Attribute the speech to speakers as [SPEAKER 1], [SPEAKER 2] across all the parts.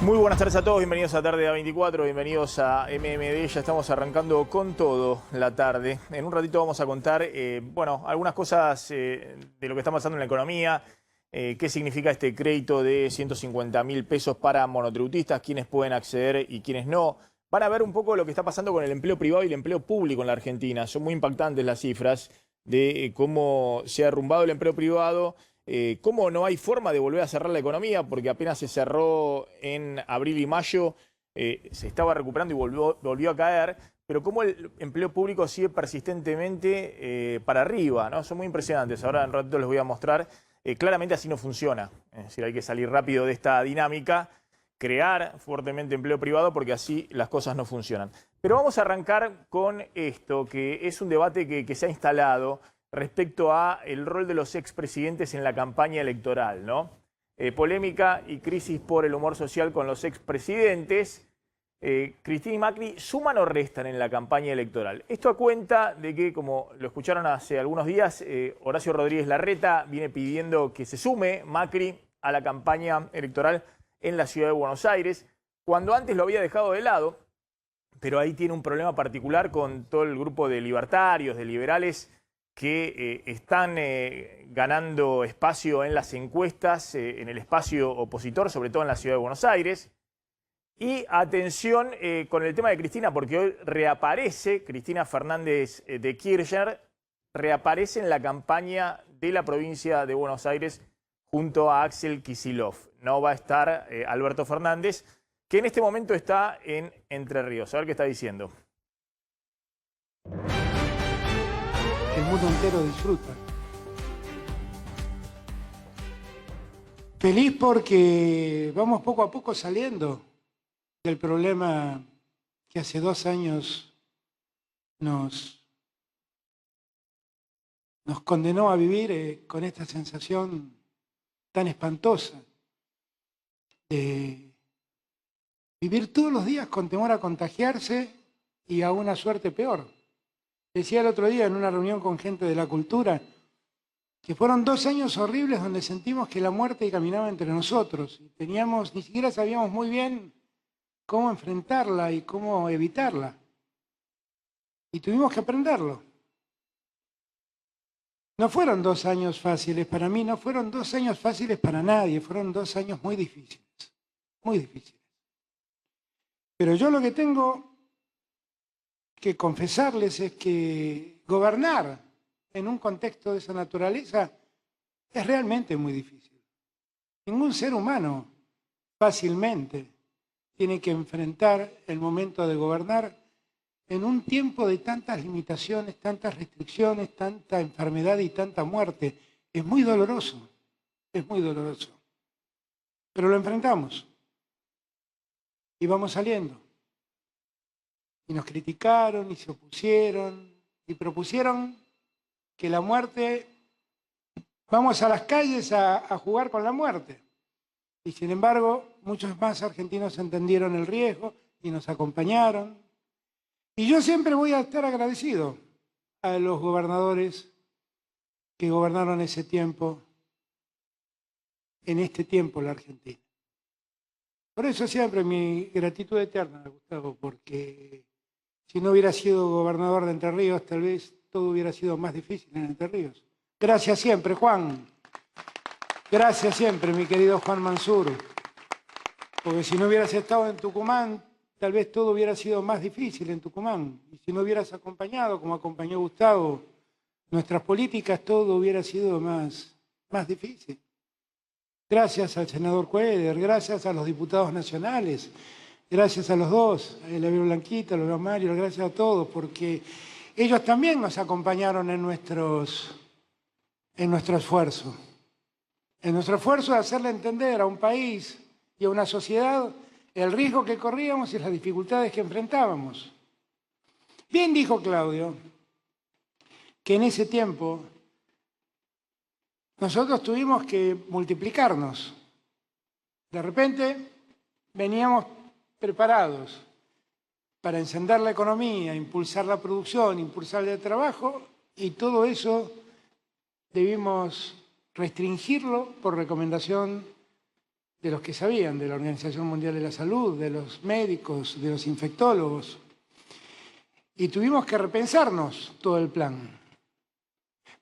[SPEAKER 1] Muy buenas tardes a todos, bienvenidos a Tarde A24, bienvenidos a MMD, ya estamos arrancando con todo la tarde. En un ratito vamos a contar, algunas cosas de lo que está pasando en la economía, qué significa este crédito de 150.000 pesos para monotributistas, quiénes pueden acceder y quiénes no. Van a ver un poco lo que está pasando con el empleo privado y el empleo público en la Argentina. Son muy impactantes las cifras de cómo se ha derrumbado el empleo privado. Cómo no hay forma de volver a cerrar la economía, porque apenas se cerró en abril y mayo, se estaba recuperando y volvió a caer, pero cómo el empleo público sigue persistentemente para arriba, ¿no? Son muy impresionantes. Ahora en un ratito les voy a mostrar. Claramente así no funciona. Es decir, hay que salir rápido de esta dinámica, crear fuertemente empleo privado, porque así las cosas no funcionan. Pero vamos a arrancar con esto, que es un debate que se ha instalado respecto a el rol de los expresidentes en la campaña electoral, ¿no? Polémica y crisis por el humor social con los expresidentes. Cristina y Macri, ¿suman o restan en la campaña electoral? Esto a cuenta de que, como lo escucharon hace algunos días, Horacio Rodríguez Larreta viene pidiendo que se sume Macri a la campaña electoral en la ciudad de Buenos Aires, cuando antes lo había dejado de lado, pero ahí tiene un problema particular con todo el grupo de libertarios, de liberales, que están ganando espacio en las encuestas, en el espacio opositor, sobre todo en la ciudad de Buenos Aires. Y atención con el tema de Cristina, porque hoy reaparece Cristina Fernández de Kirchner, reaparece en la campaña de la provincia de Buenos Aires junto a Axel Kicillof. No va a estar Alberto Fernández, que en este momento está en Entre Ríos. A ver qué está diciendo.
[SPEAKER 2] El mundo entero disfruta. Feliz porque vamos poco a poco saliendo del problema que hace 2 años nos condenó a vivir con esta sensación tan espantosa de vivir todos los días con temor a contagiarse y a una suerte peor. Decía el otro día en una reunión con gente de la cultura que fueron 2 años horribles donde sentimos que la muerte caminaba entre nosotros. Ni siquiera sabíamos muy bien cómo enfrentarla y cómo evitarla. Y tuvimos que aprenderlo. No fueron 2 años fáciles para mí, no fueron 2 años fáciles para nadie, fueron 2 años muy difíciles, muy difíciles. Pero yo lo que tengo que confesarles es que gobernar en un contexto de esa naturaleza es realmente muy difícil. Ningún ser humano fácilmente tiene que enfrentar el momento de gobernar en un tiempo de tantas limitaciones, tantas restricciones, tanta enfermedad y tanta muerte. Es muy doloroso, es muy doloroso. Pero lo enfrentamos y vamos saliendo. Y nos criticaron y se opusieron y propusieron que la muerte, vamos a las calles a jugar con la muerte. Y sin embargo, muchos más argentinos entendieron el riesgo y nos acompañaron. Y yo siempre voy a estar agradecido a los gobernadores que gobernaron ese tiempo, en este tiempo la Argentina. Por eso siempre mi gratitud eterna, Gustavo, porque si no hubiera sido gobernador de Entre Ríos, tal vez todo hubiera sido más difícil en Entre Ríos. Gracias siempre, Juan. Gracias siempre, mi querido Juan Mansur. Porque si no hubieras estado en Tucumán, tal vez todo hubiera sido más difícil en Tucumán. Y si no hubieras acompañado, como acompañó Gustavo, nuestras políticas, todo hubiera sido más difícil. Gracias al senador Cuéllar, gracias a los diputados nacionales, gracias a los dos, a Elavio Blanquita, a los Mario, gracias a todos, porque ellos también nos acompañaron en nuestro esfuerzo. En nuestro esfuerzo de hacerle entender a un país y a una sociedad el riesgo que corríamos y las dificultades que enfrentábamos. Bien dijo Claudio que en ese tiempo nosotros tuvimos que multiplicarnos. De repente veníamos preparados para encender la economía, impulsar la producción, impulsar el trabajo, y todo eso debimos restringirlo por recomendación de los que sabían, de la Organización Mundial de la Salud, de los médicos, de los infectólogos. Y tuvimos que repensarnos todo el plan.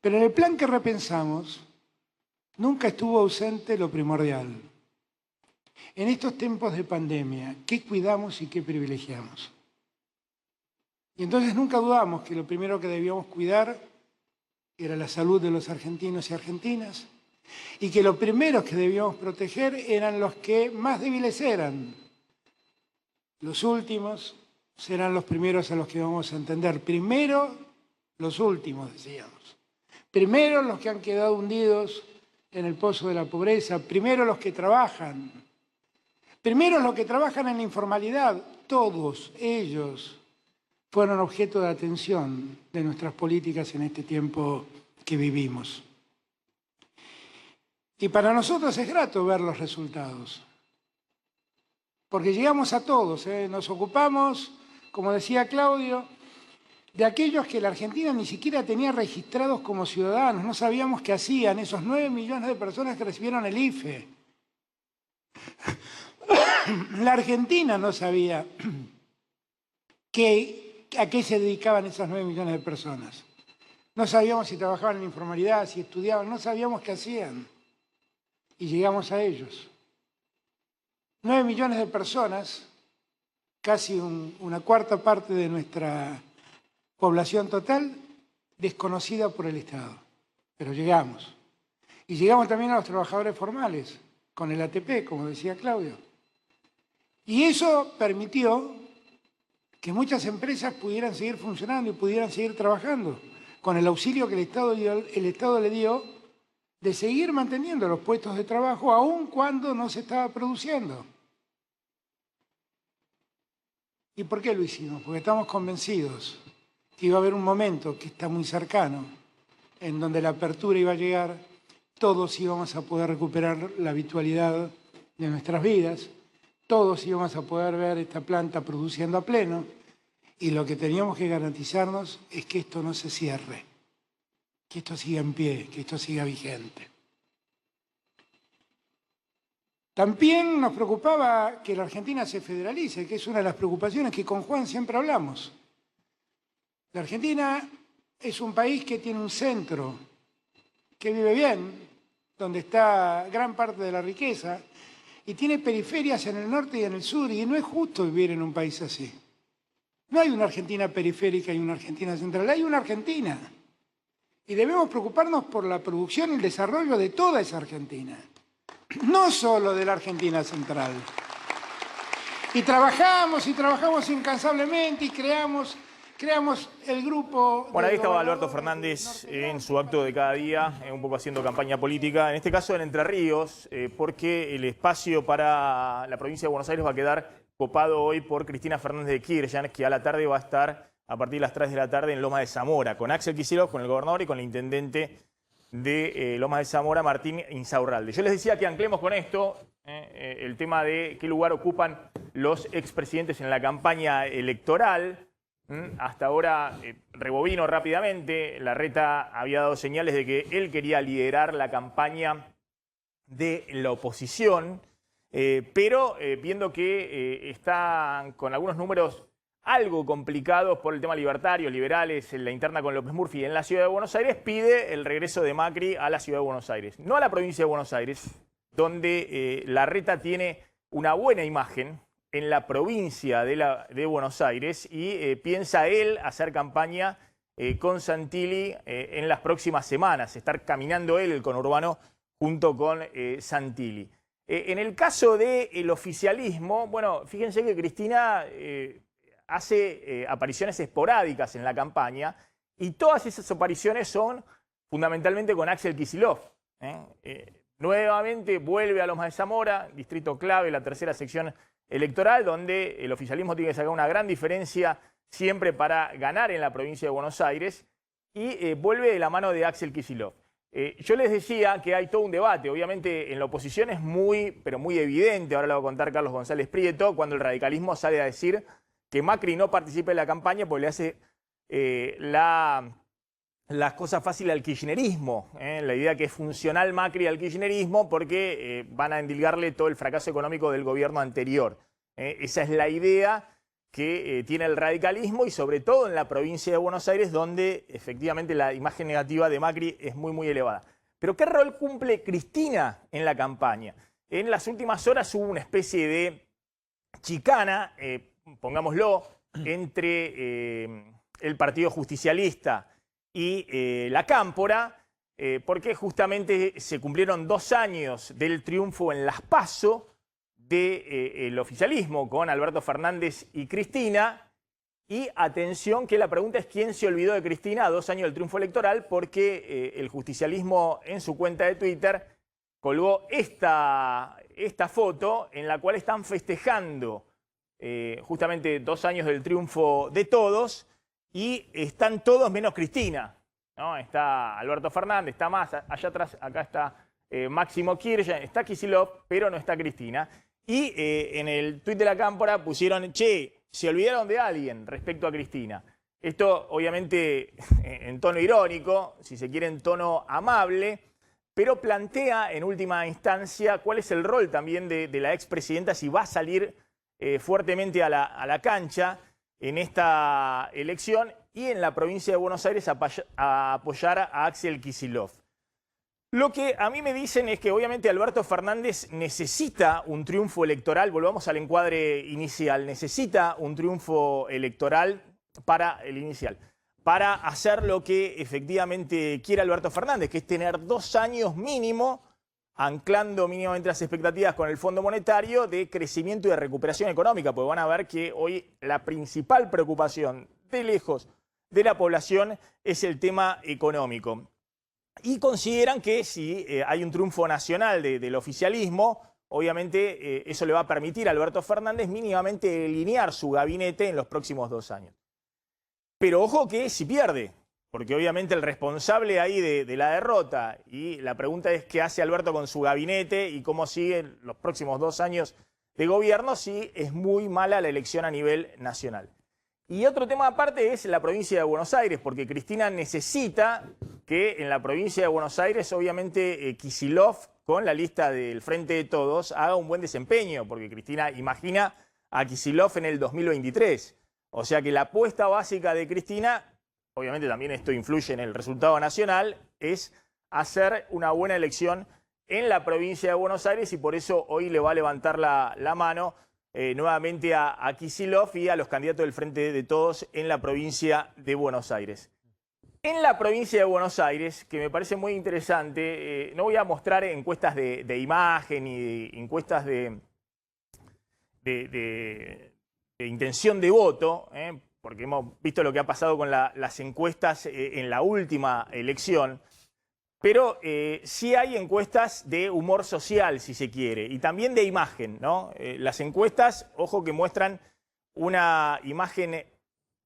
[SPEAKER 2] Pero en el plan que repensamos, nunca estuvo ausente lo primordial. En estos tiempos de pandemia, ¿qué cuidamos y qué privilegiamos? Y entonces nunca dudamos que lo primero que debíamos cuidar era la salud de los argentinos y argentinas, y que los primeros que debíamos proteger eran los que más débiles eran. Los últimos serán los primeros a los que vamos a entender. Primero, los últimos, decíamos. Primero los que han quedado hundidos en el pozo de la pobreza. Primero los que trabajan. Primero los que trabajan en la informalidad. Todos ellos fueron objeto de atención de nuestras políticas en este tiempo que vivimos. Y para nosotros es grato ver los resultados, porque llegamos a todos, nos ocupamos, como decía Claudio, de aquellos que la Argentina ni siquiera tenía registrados como ciudadanos, no sabíamos qué hacían, esos 9 millones de personas que recibieron el IFE. La Argentina no sabía a qué se dedicaban esas 9 millones de personas. No sabíamos si trabajaban en la informalidad, si estudiaban, no sabíamos qué hacían. Y llegamos a ellos. 9 millones de personas, casi una cuarta parte de nuestra población total, desconocida por el Estado. Pero llegamos. Y llegamos también a los trabajadores formales, con el ATP, como decía Claudio. Y eso permitió que muchas empresas pudieran seguir funcionando y pudieran seguir trabajando, con el auxilio que el Estado le dio de seguir manteniendo los puestos de trabajo aun cuando no se estaba produciendo. ¿Y por qué lo hicimos? Porque estamos convencidos que iba a haber un momento que está muy cercano, en donde la apertura iba a llegar, todos íbamos a poder recuperar la habitualidad de nuestras vidas, todos íbamos a poder ver esta planta produciendo a pleno, y lo que teníamos que garantizarnos es que esto no se cierre, que esto siga en pie, que esto siga vigente. También nos preocupaba que la Argentina se federalice, que es una de las preocupaciones que con Juan siempre hablamos. La Argentina es un país que tiene un centro, que vive bien, donde está gran parte de la riqueza, y tiene periferias en el norte y en el sur, y no es justo vivir en un país así. No hay una Argentina periférica y una Argentina central, hay una Argentina. Y debemos preocuparnos por la producción y el desarrollo de toda esa Argentina, no solo de la Argentina central. Y trabajamos incansablemente y creamos el grupo...
[SPEAKER 1] Bueno, ahí estaba Alberto Fernández en su acto de cada día, un poco haciendo campaña política, en este caso en Entre Ríos, porque el espacio para la provincia de Buenos Aires va a quedar copado hoy por Cristina Fernández de Kirchner, que a la tarde va a estar a partir de las 3 de la tarde en Lomas de Zamora, con Axel Kicillof, con el gobernador y con el intendente de Lomas de Zamora, Martín Insaurralde. Yo les decía que anclemos con esto el tema de qué lugar ocupan los expresidentes en la campaña electoral. Hasta ahora, rebobino rápidamente, Larreta había dado señales de que él quería liderar la campaña de la oposición, pero viendo que están con algunos números algo complicados por el tema libertario, liberales, en la interna con López Murphy en la Ciudad de Buenos Aires, pide el regreso de Macri a la Ciudad de Buenos Aires. No a la provincia de Buenos Aires, donde Larreta tiene una buena imagen en la provincia de Buenos Aires y piensa él hacer campaña con Santilli en las próximas semanas, estar caminando él el conurbano junto con Santilli. En el caso del oficialismo, bueno, fíjense que Cristina hace apariciones esporádicas en la campaña y todas esas apariciones son fundamentalmente con Axel Kicillof. Nuevamente vuelve a Lomas de Zamora, distrito clave, la tercera sección electoral, donde el oficialismo tiene que sacar una gran diferencia siempre para ganar en la provincia de Buenos Aires y vuelve de la mano de Axel Kicillof. Yo les decía que hay todo un debate, obviamente en la oposición es pero muy evidente, ahora lo va a contar Carlos González Prieto, cuando el radicalismo sale a decir que Macri no participe en la campaña porque le hace la las cosas fáciles al kirchnerismo, la idea que es funcional Macri al kirchnerismo porque van a endilgarle todo el fracaso económico del gobierno anterior. Esa es la idea que tiene el radicalismo y sobre todo en la provincia de Buenos Aires, donde efectivamente la imagen negativa de Macri es muy, muy elevada. Pero ¿qué rol cumple Cristina en la campaña? En las últimas horas hubo una especie de chicana, pongámoslo, entre el Partido Justicialista y la Cámpora, porque justamente se cumplieron 2 años del triunfo en las PASO del oficialismo con Alberto Fernández y Cristina. Y atención que la pregunta es quién se olvidó de Cristina a 2 años del triunfo electoral, porque el justicialismo en su cuenta de Twitter colgó esta foto en la cual están festejando justamente 2 años del triunfo de todos y están todos menos Cristina, ¿no? Está Alberto Fernández, está Massa, allá atrás, acá está Máximo Kirchner, está Kicillof, pero no está Cristina. Y en el tuit de la Cámpora pusieron, che, se olvidaron de alguien respecto a Cristina. Esto obviamente en tono irónico, si se quiere en tono amable, pero plantea en última instancia cuál es el rol también de la expresidenta, si va a salir fuertemente a la cancha en esta elección y en la provincia de Buenos Aires a apoyar a Axel Kicillof. Lo que a mí me dicen es que obviamente Alberto Fernández necesita un triunfo electoral, volvamos al encuadre inicial, necesita un triunfo electoral para el inicial, para hacer lo que efectivamente quiere Alberto Fernández, que es tener 2 años mínimo, anclando mínimamente las expectativas con el Fondo Monetario de crecimiento y de recuperación económica, porque van a ver que hoy la principal preocupación de lejos de la población es el tema económico. Y consideran que si hay un triunfo nacional del oficialismo, obviamente eso le va a permitir a Alberto Fernández mínimamente delinear su gabinete en los próximos 2 años. Pero ojo que si pierde, porque obviamente el responsable ahí de la derrota, y la pregunta es qué hace Alberto con su gabinete y cómo siguen los próximos 2 años de gobierno si es muy mala la elección a nivel nacional. Y otro tema aparte es la provincia de Buenos Aires, porque Cristina necesita que en la provincia de Buenos Aires, obviamente, Kicillof, con la lista del Frente de Todos, haga un buen desempeño, porque Cristina imagina a Kicillof en el 2023. O sea que la apuesta básica de Cristina, obviamente también esto influye en el resultado nacional, es hacer una buena elección en la provincia de Buenos Aires y por eso hoy le va a levantar la mano nuevamente a Kicillof y a los candidatos del Frente de Todos en la provincia de Buenos Aires. En la provincia de Buenos Aires, que me parece muy interesante, no voy a mostrar encuestas de imagen y encuestas de intención de voto, porque hemos visto lo que ha pasado con las encuestas en la última elección, pero sí hay encuestas de humor social, si se quiere, y también de imagen, ¿no? Las encuestas, ojo que muestran una imagen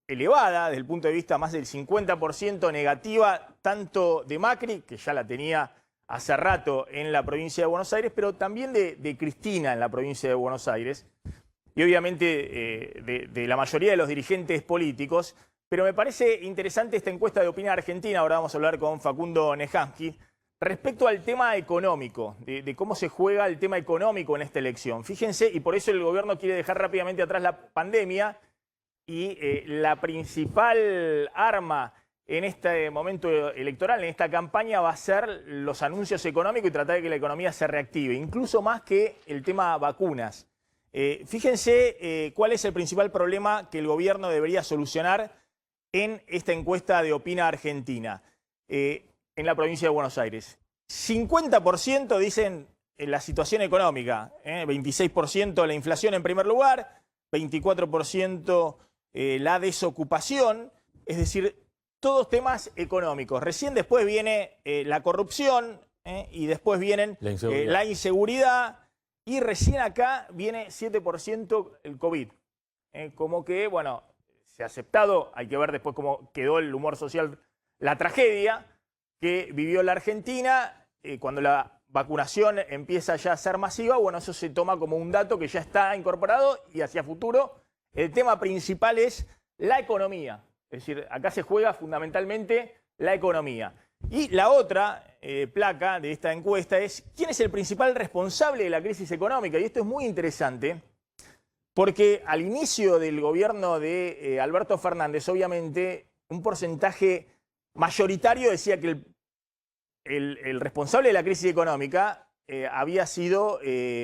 [SPEAKER 1] elevada desde el punto de vista más del 50% negativa, tanto de Macri, que ya la tenía hace rato en la provincia de Buenos Aires, pero también de Cristina en la provincia de Buenos Aires, y obviamente de la mayoría de los dirigentes políticos. Pero me parece interesante esta encuesta de Opinión Argentina, ahora vamos a hablar con Facundo Nejansky, respecto al tema económico, de cómo se juega el tema económico en esta elección. Fíjense, y por eso el gobierno quiere dejar rápidamente atrás la pandemia, y la principal arma en este momento electoral, en esta campaña, va a ser los anuncios económicos y tratar de que la economía se reactive, incluso más que el tema vacunas. Fíjense cuál es el principal problema que el gobierno debería solucionar en esta encuesta de Opina Argentina, en la provincia de Buenos Aires. 50% dicen la situación económica, 26% la inflación en primer lugar, 24% la desocupación, es decir, todos temas económicos. Recién después viene la corrupción y después vienen la inseguridad y recién acá viene 7% el COVID. Como que, bueno, se ha aceptado, hay que ver después cómo quedó el humor social, la tragedia que vivió la Argentina cuando la vacunación empieza ya a ser masiva. Bueno, eso se toma como un dato que ya está incorporado y hacia futuro el tema principal es la economía. Es decir, acá se juega fundamentalmente la economía. Y la otra placa de esta encuesta es ¿quién es el principal responsable de la crisis económica? Y esto es muy interesante porque al inicio del gobierno de Alberto Fernández, obviamente, un porcentaje mayoritario decía que el responsable de la crisis económica había sido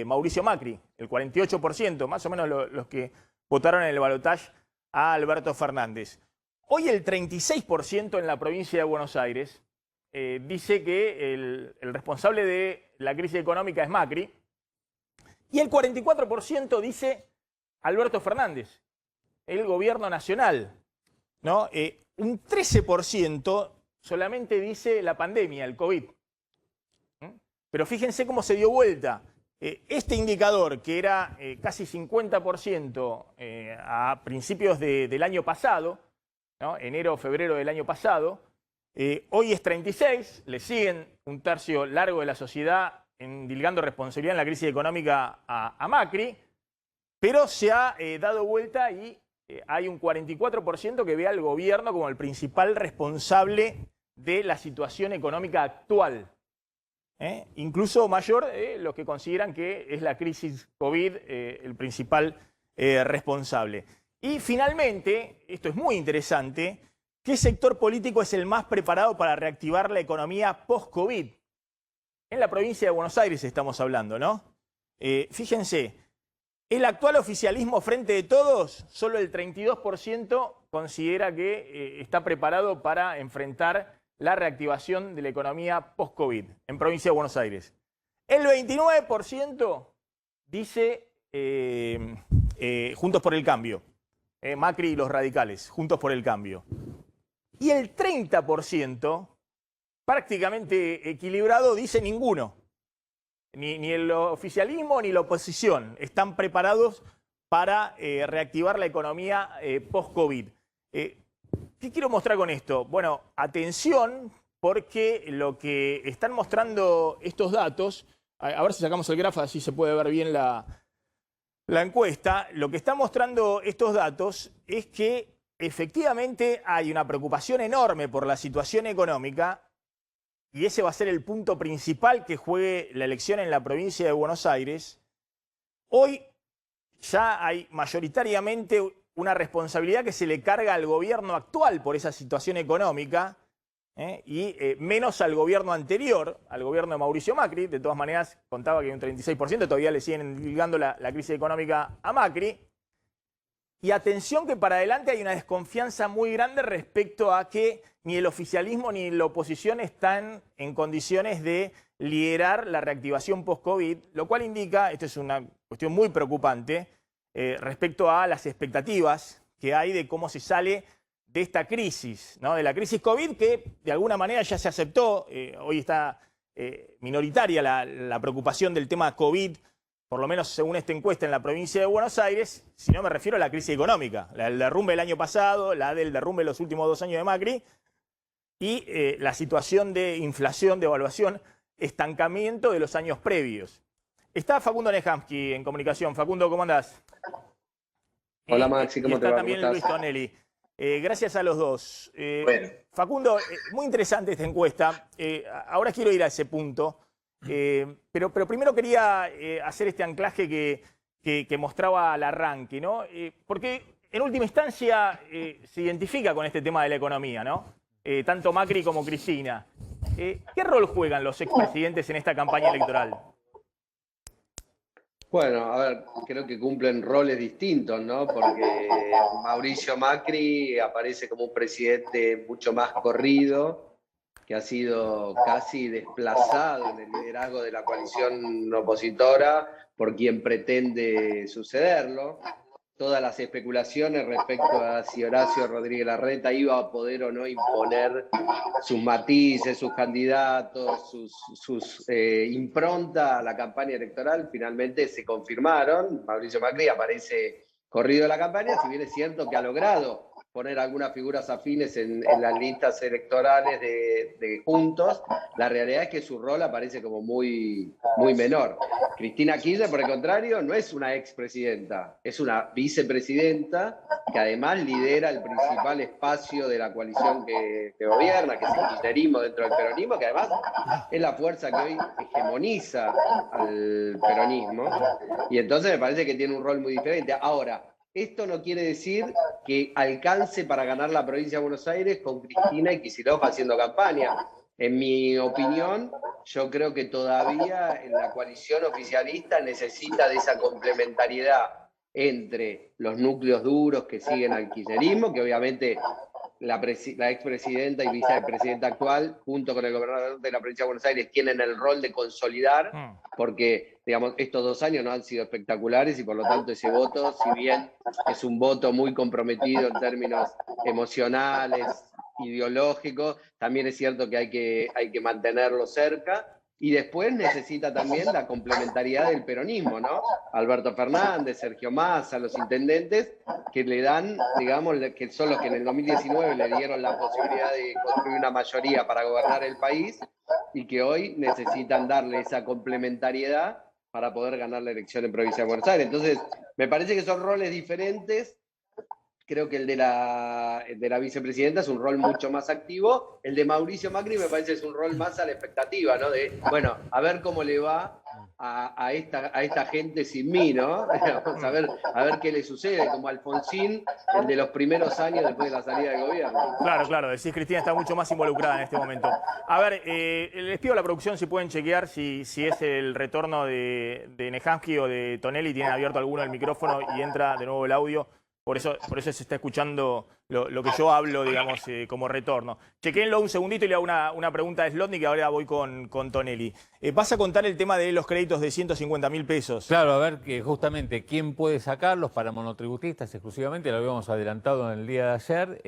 [SPEAKER 1] Mauricio Macri, el 48%, más o menos los que votaron en el balotaje a Alberto Fernández. Hoy el 36% en la provincia de Buenos Aires dice que el responsable de la crisis económica es Macri y el 44% dice Alberto Fernández, el gobierno nacional, ¿no? Un 13% solamente dice la pandemia, el COVID. Pero fíjense cómo se dio vuelta. Este indicador, que era casi 50% a principios del año pasado, ¿no? Enero o febrero del año pasado, hoy es 36%, le siguen un tercio largo de la sociedad endilgando responsabilidad en la crisis económica a Macri, pero se ha dado vuelta y hay un 44% que ve al gobierno como el principal responsable de la situación económica actual. Incluso mayor los que consideran que es la crisis COVID el principal responsable. Y finalmente, esto es muy interesante, ¿qué sector político es el más preparado para reactivar la economía post-COVID? En la provincia de Buenos Aires estamos hablando, ¿no? Fíjense, el actual oficialismo Frente de Todos, solo el 32% considera que está preparado para enfrentar la reactivación de la economía post-COVID en provincia de Buenos Aires. El 29% dice Juntos por el Cambio, Macri y los radicales, Juntos por el Cambio. Y el 30%, prácticamente equilibrado, dice ninguno. Ni el oficialismo ni la oposición están preparados para reactivar la economía post-COVID. ¿Qué quiero mostrar con esto? Bueno, atención, porque lo que están mostrando estos datos, a ver si sacamos el gráfico, así se puede ver bien la encuesta. Lo que están mostrando estos datos es que efectivamente hay una preocupación enorme por la situación económica y ese va a ser el punto principal que juegue la elección en la provincia de Buenos Aires. Hoy ya hay mayoritariamente una responsabilidad que se le carga al gobierno actual por esa situación económica y menos al gobierno anterior, al gobierno de Mauricio Macri. De todas maneras, contaba que hay un 36%, todavía le siguen endilgando la crisis económica a Macri. Y atención que para adelante hay una desconfianza muy grande respecto a que ni el oficialismo ni la oposición están en condiciones de liderar la reactivación post-COVID, lo cual indica, esto es una cuestión muy preocupante, respecto a las expectativas que hay de cómo se sale de esta crisis, ¿no? De la crisis COVID, que de alguna manera ya se aceptó. Hoy está minoritaria la preocupación del tema COVID, por lo menos según esta encuesta en la provincia de Buenos Aires, si no me refiero a la crisis económica, la del derrumbe del año pasado, la del derrumbe de los últimos 2 años de Macri, y la situación de inflación, devaluación, estancamiento de los años previos. Está Facundo Nehamsky en comunicación. Facundo, ¿cómo andás?
[SPEAKER 3] Hola Maxi, ¿cómo te va?
[SPEAKER 1] Está también Luis Tonelli. Gracias a los dos.
[SPEAKER 3] Bueno.
[SPEAKER 1] Facundo, muy interesante esta encuesta. Ahora quiero ir a ese punto. Pero primero quería hacer este anclaje que mostraba al arranque, ¿no? Porque en última instancia se identifica con este tema de la economía, ¿no? Tanto Macri como Cristina. ¿Qué rol juegan los expresidentes en esta campaña electoral?
[SPEAKER 3] Bueno, a ver, creo que cumplen roles distintos, ¿no? Porque Mauricio Macri aparece como un presidente mucho más corrido, que ha sido casi desplazado en el liderazgo de la coalición opositora por quien pretende sucederlo. Todas las especulaciones respecto a si Horacio Rodríguez Larreta iba a poder o no imponer sus matices, sus candidatos, sus impronta a la campaña electoral, finalmente se confirmaron. Mauricio Macri aparece corrido de la campaña, si bien es cierto que ha logrado poner algunas figuras afines en las listas electorales de Juntos, la realidad es que su rol aparece como muy menor. Cristina Kirchner, por el contrario, no es una expresidenta, es una vicepresidenta que además lidera el principal espacio de la coalición que gobierna, que es el kirchnerismo dentro del peronismo, que además es la fuerza que hoy hegemoniza al peronismo, y entonces me parece que tiene un rol muy diferente. Ahora, esto no quiere decir que alcance para ganar la provincia de Buenos Aires con Cristina y Kicillof haciendo campaña. En mi opinión, yo creo que todavía la coalición oficialista necesita de esa complementariedad entre los núcleos duros que siguen al kirchnerismo, que obviamente la expresidenta y vicepresidenta actual, junto con el gobernador de la provincia de Buenos Aires, tienen el rol de consolidar, porque, digamos, estos 2 años no han sido espectaculares y por lo tanto ese voto, si bien es un voto muy comprometido en términos emocionales, ideológicos, también es cierto que hay que mantenerlo cerca. Y después necesita también la complementariedad del peronismo, ¿no? Alberto Fernández, Sergio Massa, los intendentes que le dan, digamos, que son los que en el 2019 le dieron la posibilidad de construir una mayoría para gobernar el país y que hoy necesitan darle esa complementariedad para poder ganar la elección en Provincia de Buenos Aires. Entonces, me parece que son roles diferentes. Creo que el de la vicepresidenta es un rol mucho más activo. El de Mauricio Macri me parece que es un rol más a la expectativa, ¿no? De, bueno, a ver cómo le va a esta gente sin mí, ¿no? Vamos a ver qué le sucede, como Alfonsín, el de los primeros años después de la salida del gobierno.
[SPEAKER 1] Claro, decís Cristina está mucho más involucrada en este momento. A ver, les pido a la producción si pueden chequear si es el retorno de Nehamsky o de Tonelli, tienen abierto alguno el micrófono y entra de nuevo el audio. Por eso se está escuchando lo que yo hablo, digamos, como retorno. Chequéenlo un segundito y le hago una pregunta a Slotnick, que ahora voy con Tonelli. ¿Vas a contar el tema de los créditos de 150.000 pesos?
[SPEAKER 4] Claro, a ver que justamente quién puede sacarlos para monotributistas exclusivamente, lo habíamos adelantado en el día de ayer,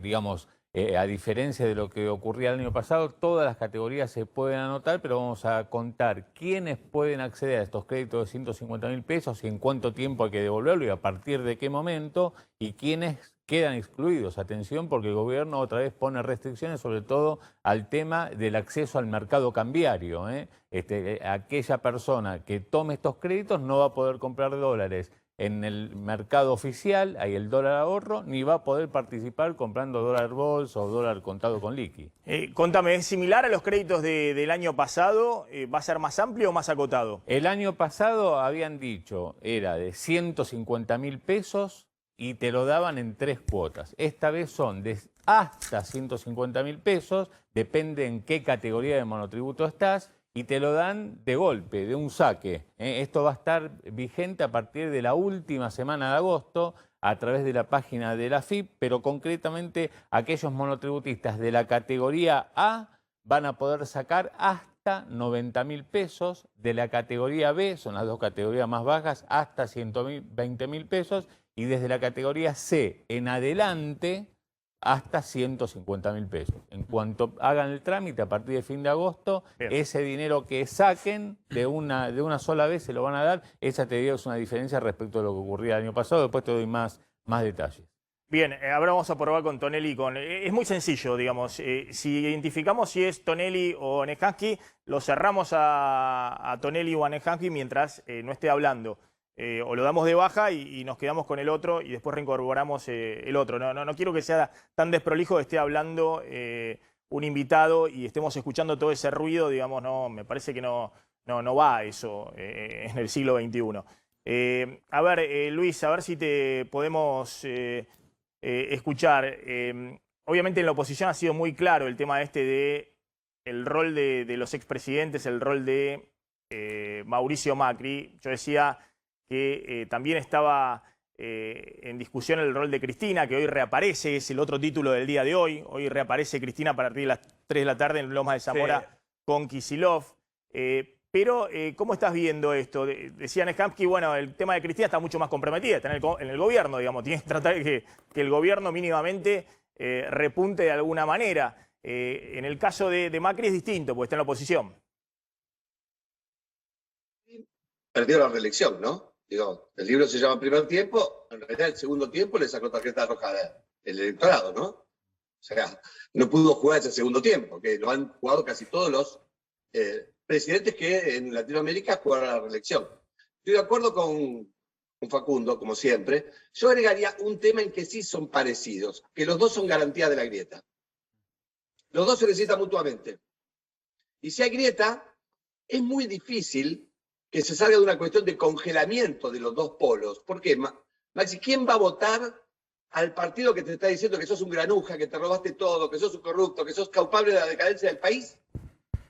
[SPEAKER 4] digamos, a diferencia de lo que ocurría el año pasado, todas las categorías se pueden anotar, pero vamos a contar quiénes pueden acceder a estos créditos de 150.000 pesos y en cuánto tiempo hay que devolverlo y a partir de qué momento, y quiénes quedan excluidos. Atención, porque el gobierno otra vez pone restricciones, sobre todo al tema del acceso al mercado cambiario. Aquella persona que tome estos créditos no va a poder comprar dólares en el mercado oficial, hay el dólar ahorro, ni va a poder participar comprando dólar bolsa o dólar contado con liqui.
[SPEAKER 1] Contame, ¿es similar a los créditos del año pasado? ¿Va a ser más amplio o más acotado?
[SPEAKER 4] El año pasado habían dicho, era de 150.000 pesos y te lo daban en 3 cuotas. Esta vez son de hasta 150.000 pesos, depende en qué categoría de monotributo estás, y te lo dan de golpe, de un saque. Esto va a estar vigente a partir de la última semana de agosto a través de la página de la AFIP, pero concretamente aquellos monotributistas de la categoría A van a poder sacar hasta 90.000 pesos, de la categoría B, son las 2 categorías más bajas, hasta 120.000 pesos, y desde la categoría C en adelante hasta 150.000 pesos. En cuanto hagan el trámite a partir de fin de agosto, bien, ese dinero que saquen de una sola vez se lo van a dar. Esa te digo es una diferencia respecto a lo que ocurría el año pasado. Después te doy más detalles.
[SPEAKER 1] Bien, ahora vamos a probar con Tonelli. Es muy sencillo, digamos. Si identificamos si es Tonelli o Nehamsky, lo cerramos a Tonelli o a Nehamsky mientras no esté hablando. O lo damos de baja y nos quedamos con el otro y después reincorporamos el otro. No quiero que sea tan desprolijo que esté hablando un invitado y estemos escuchando todo ese ruido, digamos, no, me parece que no va eso en el siglo XXI. A ver, Luis, a ver si te podemos escuchar. Obviamente en la oposición ha sido muy claro el tema de el rol de los expresidentes, el rol de Mauricio Macri. Yo decía que también estaba en discusión el rol de Cristina, que hoy reaparece, es el otro título del día de hoy. Hoy reaparece Cristina a partir de las 3 de la tarde en Lomas de Zamora con Kicillof. Pero, ¿cómo estás viendo esto? Decía Nehamsky, bueno, el tema de Cristina está mucho más comprometida, está en el gobierno, digamos. Tiene que tratar de que el gobierno mínimamente repunte de alguna manera. En el caso de Macri es distinto, porque está en la oposición.
[SPEAKER 5] Perdió la reelección, ¿no? Digo, el libro se llama Primer Tiempo, en realidad el segundo tiempo le sacó tarjeta roja el electorado, ¿no? O sea, no pudo jugar ese segundo tiempo, que lo han jugado casi todos los presidentes que en Latinoamérica jugaron a la reelección. Estoy de acuerdo con Facundo, como siempre. Yo agregaría un tema en que sí son parecidos, que los dos son garantía de la grieta. Los dos se necesitan mutuamente. Y si hay grieta, es muy difícil que se salga de una cuestión de congelamiento de los dos polos. ¿Por qué, Maxi? ¿Quién va a votar al partido que te está diciendo que sos un granuja, que te robaste todo, que sos un corrupto, que sos culpable de la decadencia del país?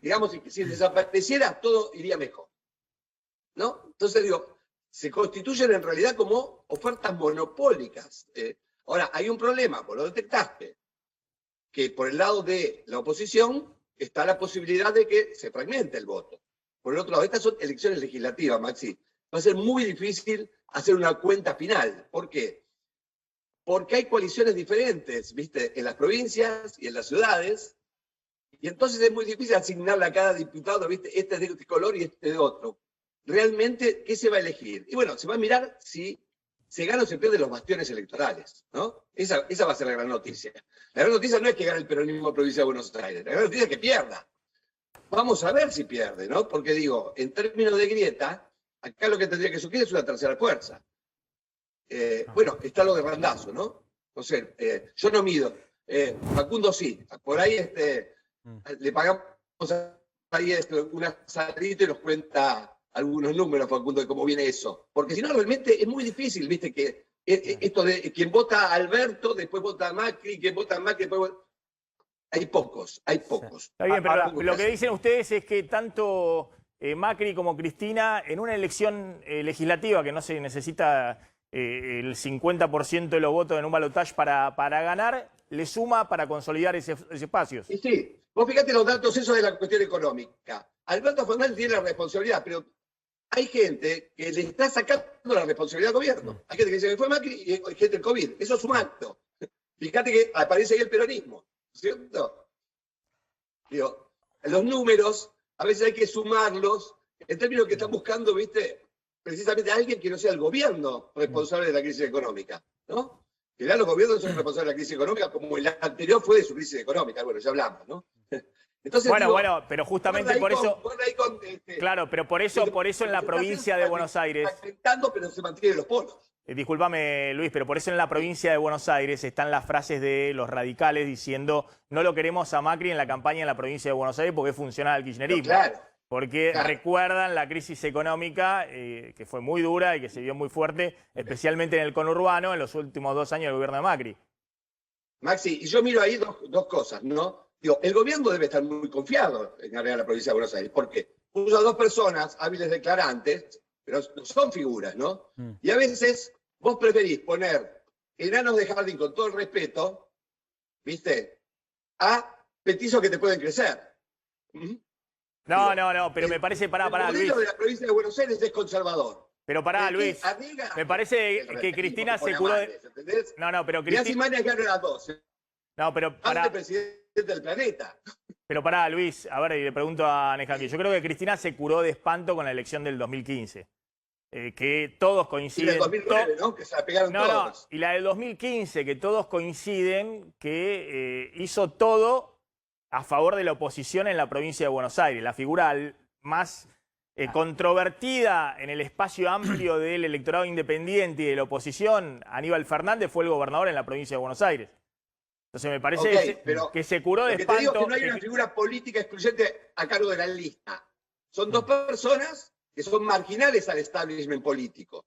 [SPEAKER 5] Digamos, si desapareciera, todo iría mejor, ¿no? Entonces, digo, se constituyen en realidad como ofertas monopólicas. Ahora, hay un problema, vos lo detectaste, que por el lado de la oposición está la posibilidad de que se fragmente el voto. Por el otro lado, estas son elecciones legislativas, Maxi. Va a ser muy difícil hacer una cuenta final. ¿Por qué? Porque hay coaliciones diferentes, ¿viste? En las provincias y en las ciudades. Y entonces es muy difícil asignarle a cada diputado, ¿viste? Este es de este color y este de otro. Realmente, ¿qué se va a elegir? Y bueno, se va a mirar si se gana o se pierde los bastiones electorales, ¿no? Esa va a ser la gran noticia. La gran noticia no es que gane el peronismo en la provincia de Buenos Aires. La gran noticia es que pierda. Vamos a ver si pierde, ¿no? Porque digo, en términos de grieta, acá lo que tendría que surgir es una tercera fuerza. Bueno, está lo de Randazzo, ¿no? No sé, yo no mido. Facundo sí. Por ahí le pagamos ahí un asadito y nos cuenta algunos números, Facundo, de cómo viene eso. Porque si no, realmente es muy difícil, ¿viste? Que esto de quien vota a Alberto, después vota a Macri, quien vota a Macri, después vota... Hay pocos.
[SPEAKER 1] Está bien, pero lo que dicen ustedes es que tanto Macri como Cristina, en una elección legislativa que no se necesita el 50% de los votos en un balotaje para ganar, le suma para consolidar ese espacio.
[SPEAKER 5] Y sí, vos fíjate los datos esos de la cuestión económica. Alberto Fernández tiene la responsabilidad, pero hay gente que le está sacando la responsabilidad al gobierno. Hay gente que dice que fue Macri y hay gente del COVID. Eso es un acto. Fíjate que aparece ahí el peronismo. ¿Cierto? Digo, los números a veces hay que sumarlos en términos que están buscando, ¿viste? Precisamente alguien que no sea el gobierno responsable de la crisis económica, ¿no? Que ya los gobiernos son responsables de la crisis económica como el anterior fue de su crisis económica, bueno, ya hablamos, ¿no? Entonces,
[SPEAKER 1] bueno, pero justamente por eso... Claro, pero por eso en la provincia de Buenos Aires...
[SPEAKER 5] Afectando, pero se mantienen los polos.
[SPEAKER 1] Discúlpame, Luis, pero por eso en la provincia de Buenos Aires están las frases de los radicales diciendo no lo queremos a Macri en la campaña en la provincia de Buenos Aires porque es funcional al kirchnerismo.
[SPEAKER 5] Claro,
[SPEAKER 1] porque recuerdan la crisis económica que fue muy dura y que se vio muy fuerte, especialmente en el conurbano en los últimos 2 años del gobierno de Macri.
[SPEAKER 5] Maxi, y yo miro ahí dos cosas, ¿no? Digo, el gobierno debe estar muy confiado en arreglar la provincia de Buenos Aires. ¿Por qué? Puso a 2 personas hábiles declarantes, pero son figuras, ¿no? Y a veces vos preferís poner enanos de jardín con todo el respeto, ¿viste? A petizos que te pueden crecer.
[SPEAKER 1] No, pero me parece, pará, Luis.
[SPEAKER 5] El modelo de la provincia de Buenos Aires es conservador.
[SPEAKER 1] Pero pará, Luis, me parece que Cristina se curó de... No, pero Cristina...
[SPEAKER 5] Y así ganaron las 2.
[SPEAKER 1] No, pero pará.
[SPEAKER 5] Presidente del planeta.
[SPEAKER 1] Pero pará, Luis, a ver, y le pregunto a Nejaki. Yo creo que Cristina se curó de espanto con la elección del 2015. Que todos coinciden...
[SPEAKER 5] Y la del 2009, ¿no? Que se la pegaron todos.
[SPEAKER 1] Y la del 2015, que todos coinciden que hizo todo a favor de la oposición en la provincia de Buenos Aires. La figura más controvertida en el espacio amplio del electorado independiente y de la oposición, Aníbal Fernández, fue el gobernador en la provincia de Buenos Aires. Entonces me parece que se curó de espanto.
[SPEAKER 5] Te digo que no hay una figura política excluyente a cargo de la lista. Son 2 personas que son marginales al establishment político.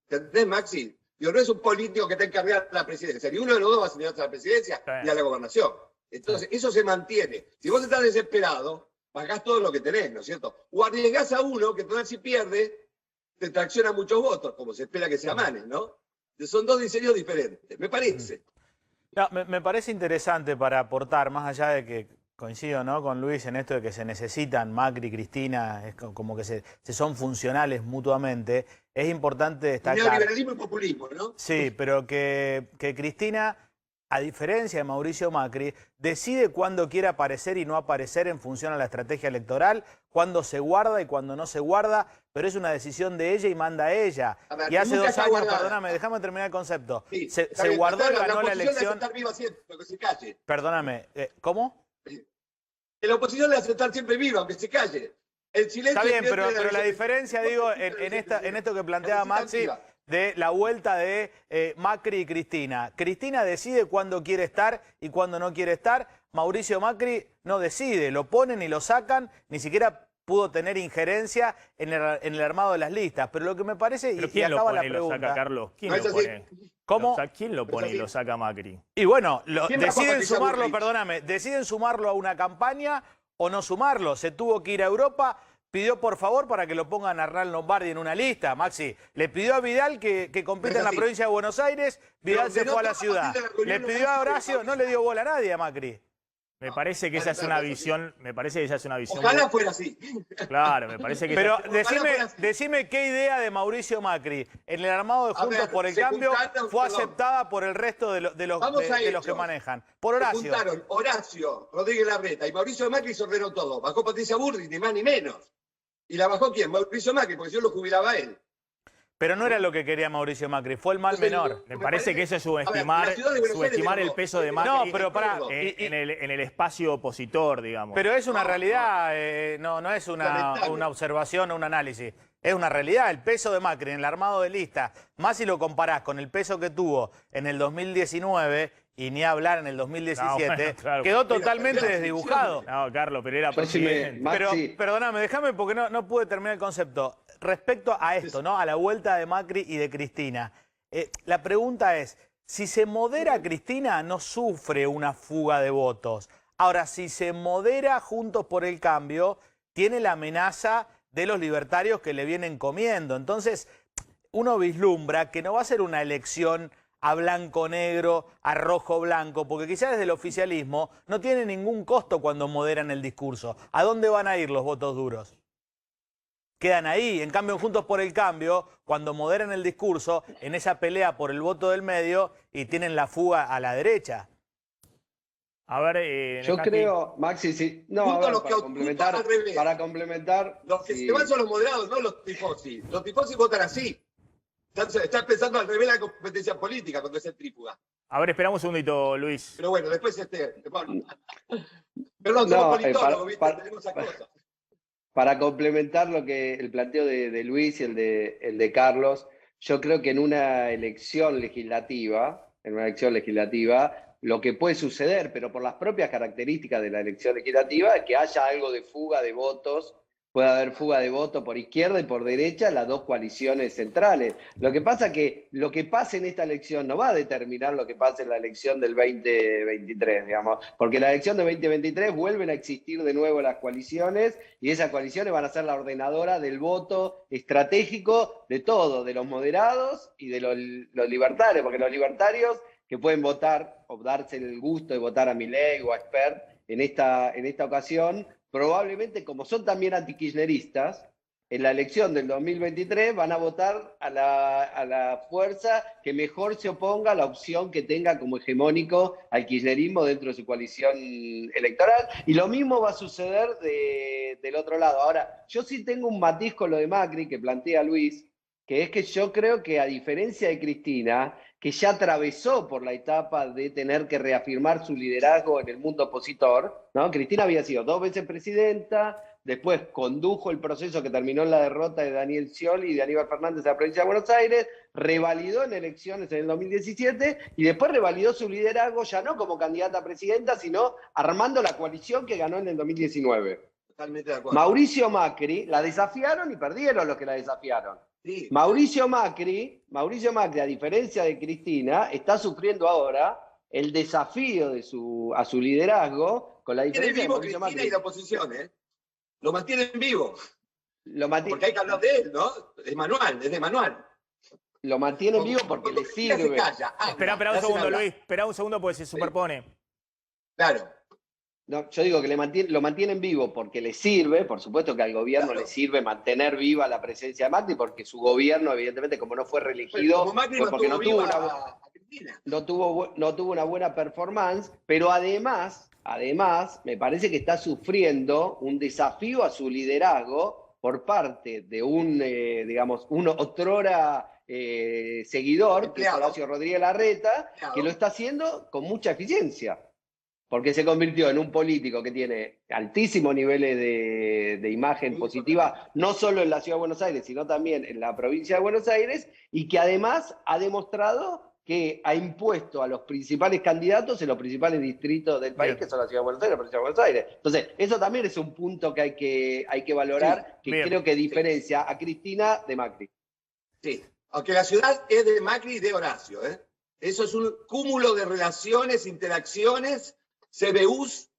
[SPEAKER 5] ¿Entendés, Maxi? Digo, no es un político que está encargado de la presidencia. Ni uno de los dos va a ser a la presidencia ni a la gobernación. Entonces, eso se mantiene. Si vos estás desesperado, pagás todo lo que tenés, ¿no es cierto? O arriesgás a uno que total si pierde, te tracciona muchos votos, como se espera que sea Manes, ¿no? Son 2 diseños diferentes, me parece.
[SPEAKER 6] No, me parece interesante para aportar, más allá de que coincido, ¿no?, con Luis en esto de que se necesitan, Macri, Cristina, es como que se son funcionales mutuamente. Es importante destacar...
[SPEAKER 5] Neoliberalismo y populismo, ¿no?
[SPEAKER 6] Sí, pero que Cristina a diferencia de Mauricio Macri, decide cuándo quiere aparecer y no aparecer en función a la estrategia electoral, cuándo se guarda y cuándo no se guarda, pero es una decisión de ella y manda a ella.
[SPEAKER 5] A ver,
[SPEAKER 6] Y hace
[SPEAKER 5] nunca
[SPEAKER 6] 2
[SPEAKER 5] está
[SPEAKER 6] años,
[SPEAKER 5] guardada.
[SPEAKER 6] perdóname, déjame terminar el concepto.
[SPEAKER 5] Sí,
[SPEAKER 6] Se
[SPEAKER 5] está bien,
[SPEAKER 6] guardó y
[SPEAKER 5] pero
[SPEAKER 6] ganó la
[SPEAKER 5] oposición le hace
[SPEAKER 6] elección.
[SPEAKER 5] estar viva siempre, aunque se calle.
[SPEAKER 6] Perdóname, ¿cómo?
[SPEAKER 5] En la oposición le hace estar siempre viva, aunque se calle. El silencio
[SPEAKER 6] Está bien,
[SPEAKER 5] es
[SPEAKER 6] pero
[SPEAKER 5] siempre
[SPEAKER 6] la
[SPEAKER 5] elección.
[SPEAKER 6] diferencia, digo, en esto que planteaba
[SPEAKER 5] La
[SPEAKER 6] Maxi,
[SPEAKER 5] oposición
[SPEAKER 6] de la vuelta de Macri y Cristina. Cristina decide cuándo quiere estar y cuándo no quiere estar. Mauricio Macri no decide, lo ponen y lo sacan, ni siquiera pudo tener injerencia en el armado de las listas. Pero lo que me parece,
[SPEAKER 1] ¿Pero
[SPEAKER 6] y
[SPEAKER 1] quién lo
[SPEAKER 6] acaba
[SPEAKER 1] pone
[SPEAKER 6] la
[SPEAKER 1] y lo
[SPEAKER 6] pregunta.
[SPEAKER 1] saca, Carlos? ¿Quién
[SPEAKER 5] No
[SPEAKER 1] lo
[SPEAKER 5] es así.
[SPEAKER 1] pone?
[SPEAKER 6] ¿Cómo?
[SPEAKER 1] ¿Quién lo pone y lo saca Macri?
[SPEAKER 6] Y bueno,
[SPEAKER 5] ¿Quién bajó a
[SPEAKER 6] deciden
[SPEAKER 5] Patricia
[SPEAKER 6] sumarlo,
[SPEAKER 5] Bullrich?
[SPEAKER 6] perdóname, deciden sumarlo a una campaña o no sumarlo. Se tuvo que ir a Europa, pidió por favor para que lo pongan a Hernán Lombardi en una lista, Maxi. Le pidió a Vidal que compita en la
[SPEAKER 5] así.
[SPEAKER 6] provincia de Buenos Aires, Vidal se
[SPEAKER 5] Pero
[SPEAKER 6] fue a la
[SPEAKER 5] a
[SPEAKER 6] ciudad.
[SPEAKER 5] partir de la reunión
[SPEAKER 6] Le
[SPEAKER 5] no
[SPEAKER 6] pidió a
[SPEAKER 5] más,
[SPEAKER 6] Horacio,
[SPEAKER 5] pero
[SPEAKER 6] no le dio bola a nadie a Macri.
[SPEAKER 1] Me parece que esa es una visión, me parece que esa es una visión.
[SPEAKER 5] Ojalá fuera así.
[SPEAKER 1] Claro, me parece que
[SPEAKER 6] Pero
[SPEAKER 5] Ojalá
[SPEAKER 6] decime qué idea de Mauricio Macri en el armado de
[SPEAKER 5] A
[SPEAKER 6] Juntos
[SPEAKER 5] ver,
[SPEAKER 6] por el
[SPEAKER 5] se
[SPEAKER 6] Cambio
[SPEAKER 5] juntaron,
[SPEAKER 6] fue
[SPEAKER 5] perdón.
[SPEAKER 6] aceptada por el resto de los
[SPEAKER 5] Vamos a
[SPEAKER 6] que
[SPEAKER 5] hechos.
[SPEAKER 6] manejan. Por
[SPEAKER 5] Se
[SPEAKER 6] Horacio.
[SPEAKER 5] juntaron Horacio, Rodríguez Larreta y Mauricio Macri se ordenó todo. Bajó Patricia Bullrich, ni más ni menos. ¿Y la bajó quién? Mauricio Macri, porque yo lo jubilaba a él.
[SPEAKER 6] Pero no era lo que quería Mauricio Macri, fue el mal
[SPEAKER 5] Entonces,
[SPEAKER 6] menor.
[SPEAKER 1] me parece que eso es
[SPEAKER 5] A ver,
[SPEAKER 1] subestimar,
[SPEAKER 5] la ciudad de Buenos Aires
[SPEAKER 1] subestimar el
[SPEAKER 5] dejó-
[SPEAKER 1] peso de Macri
[SPEAKER 6] No, pero pará,
[SPEAKER 1] en el espacio opositor, digamos.
[SPEAKER 6] Pero es una realidad, no es una observación o un análisis. Es una realidad. El peso de Macri en el armado de lista, más si lo comparás con el peso que tuvo en el 2019 y ni hablar en el 2017,
[SPEAKER 1] No, bueno, claro.
[SPEAKER 6] quedó totalmente
[SPEAKER 5] Mira,
[SPEAKER 6] desdibujado.
[SPEAKER 1] No, Carlos, pero era
[SPEAKER 3] Yo sí me-
[SPEAKER 1] presidente.
[SPEAKER 6] Pero
[SPEAKER 3] Maxi.
[SPEAKER 6] perdóname, déjame porque no pude terminar el concepto. Respecto a esto, ¿no? A la vuelta de Macri y de Cristina. La pregunta es, si se modera Cristina, no sufre una fuga de votos. Ahora, si se modera Juntos por el Cambio, tiene la amenaza de los libertarios que le vienen comiendo. Entonces, uno vislumbra que no va a ser una elección a blanco-negro, a rojo-blanco, porque quizás desde el oficialismo no tiene ningún costo cuando moderan el discurso. ¿A dónde van a ir los votos duros? Quedan ahí. En cambio, en Juntos por el Cambio, cuando moderan el discurso, en esa pelea por el voto del medio y tienen la fuga a la derecha.
[SPEAKER 1] A ver,
[SPEAKER 3] Yo
[SPEAKER 1] Nacati,
[SPEAKER 3] creo, Maxi, sí. No,
[SPEAKER 5] Junto
[SPEAKER 3] a ver,
[SPEAKER 5] los
[SPEAKER 3] para
[SPEAKER 5] que
[SPEAKER 3] complementar,
[SPEAKER 5] al revés. Los que
[SPEAKER 3] sí.
[SPEAKER 5] se van son los moderados, no los tifosi. Los tifosi votan así. Están pensando al revés la competencia política cuando es trífuga.
[SPEAKER 1] A ver, esperamos un segundito, Luis.
[SPEAKER 5] Pero bueno, después bueno. Perdón,
[SPEAKER 3] No,
[SPEAKER 5] somos politólogos, ¿viste?
[SPEAKER 3] para-
[SPEAKER 5] Tenemos esas cosas.
[SPEAKER 3] Para complementar el planteo de Luis y el de Carlos, yo creo que en una elección legislativa, lo que puede suceder, pero por las propias características de la elección legislativa, es que haya algo de fuga de votos, puede haber fuga de votos por izquierda y por derecha, las dos coaliciones centrales. Lo que pasa es que lo que pase en esta elección no va a determinar lo que pase en la elección del 2023, digamos, porque en la elección del 2023 vuelven a existir de nuevo las coaliciones y esas coaliciones van a ser la ordenadora del voto estratégico de todo, de los moderados y de los libertarios, porque los libertarios que pueden votar o darse el gusto de votar a Milei o a Spert en esta ocasión, probablemente como son también antikirchneristas, en la elección del 2023 van a votar a la fuerza que mejor se oponga a la opción que tenga como hegemónico al kirchnerismo dentro de su coalición electoral. Y lo mismo va a suceder del otro lado. Ahora, yo sí tengo un matiz con lo de Macri que plantea Luis, que es que yo creo que a diferencia de Cristina, que ya atravesó por la etapa de tener que reafirmar su liderazgo en el mundo opositor, ¿no? Cristina había sido 2 veces presidenta, después condujo el proceso que terminó en la derrota de Daniel Scioli y de Aníbal Fernández en la provincia de Buenos Aires, revalidó en elecciones en el 2017 y después revalidó su liderazgo ya no como candidata a presidenta, sino armando la coalición que ganó en el 2019.
[SPEAKER 5] Totalmente de acuerdo.
[SPEAKER 3] Mauricio Macri, la desafiaron y perdieron los que la desafiaron.
[SPEAKER 5] Sí.
[SPEAKER 3] Mauricio Macri, a diferencia de Cristina, está sufriendo ahora el desafío a su liderazgo con la
[SPEAKER 5] Mantiene
[SPEAKER 3] diferencia de
[SPEAKER 5] vivo
[SPEAKER 3] Mauricio
[SPEAKER 5] Cristina
[SPEAKER 3] Macri.
[SPEAKER 5] y la oposición, ¿eh? Lo mantienen vivo.
[SPEAKER 3] Lo mantiene,
[SPEAKER 5] Porque hay que hablar de él, ¿no? Es de manual.
[SPEAKER 3] lo mantiene vivo porque le
[SPEAKER 5] Cristina se
[SPEAKER 3] sirve.
[SPEAKER 5] calla, habla,
[SPEAKER 1] Espera un
[SPEAKER 5] le hacen
[SPEAKER 1] segundo,
[SPEAKER 5] hablar.
[SPEAKER 1] Luis. Espera un segundo porque se superpone.
[SPEAKER 5] Claro.
[SPEAKER 3] No, yo digo que lo mantienen vivo porque le sirve, por supuesto que al gobierno
[SPEAKER 5] Claro.
[SPEAKER 3] le sirve mantener viva la presencia de Macri, porque su gobierno, evidentemente, como no fue reelegido,
[SPEAKER 5] Como Macri
[SPEAKER 3] fue porque no tuvo
[SPEAKER 5] viva
[SPEAKER 3] una...
[SPEAKER 5] a Cristina.
[SPEAKER 3] no tuvo una buena performance, pero además, me parece que está sufriendo un desafío a su liderazgo por parte de un otrora seguidor, que es Horacio Rodríguez Larreta, que lo está haciendo con mucha eficiencia, porque se convirtió en un político que tiene altísimos niveles de imagen positiva, no solo en la Ciudad de Buenos Aires, sino también en la provincia de Buenos Aires, y que además ha demostrado que ha impuesto a los principales candidatos en los principales distritos del país, que son la Ciudad de Buenos Aires y la provincia de Buenos Aires. Entonces, eso también es un punto que hay que valorar, que creo que diferencia a Cristina de Macri.
[SPEAKER 5] Sí, aunque la ciudad es de Macri y de Horacio, ¿eh? Eso es un cúmulo de relaciones, interacciones, CBUs.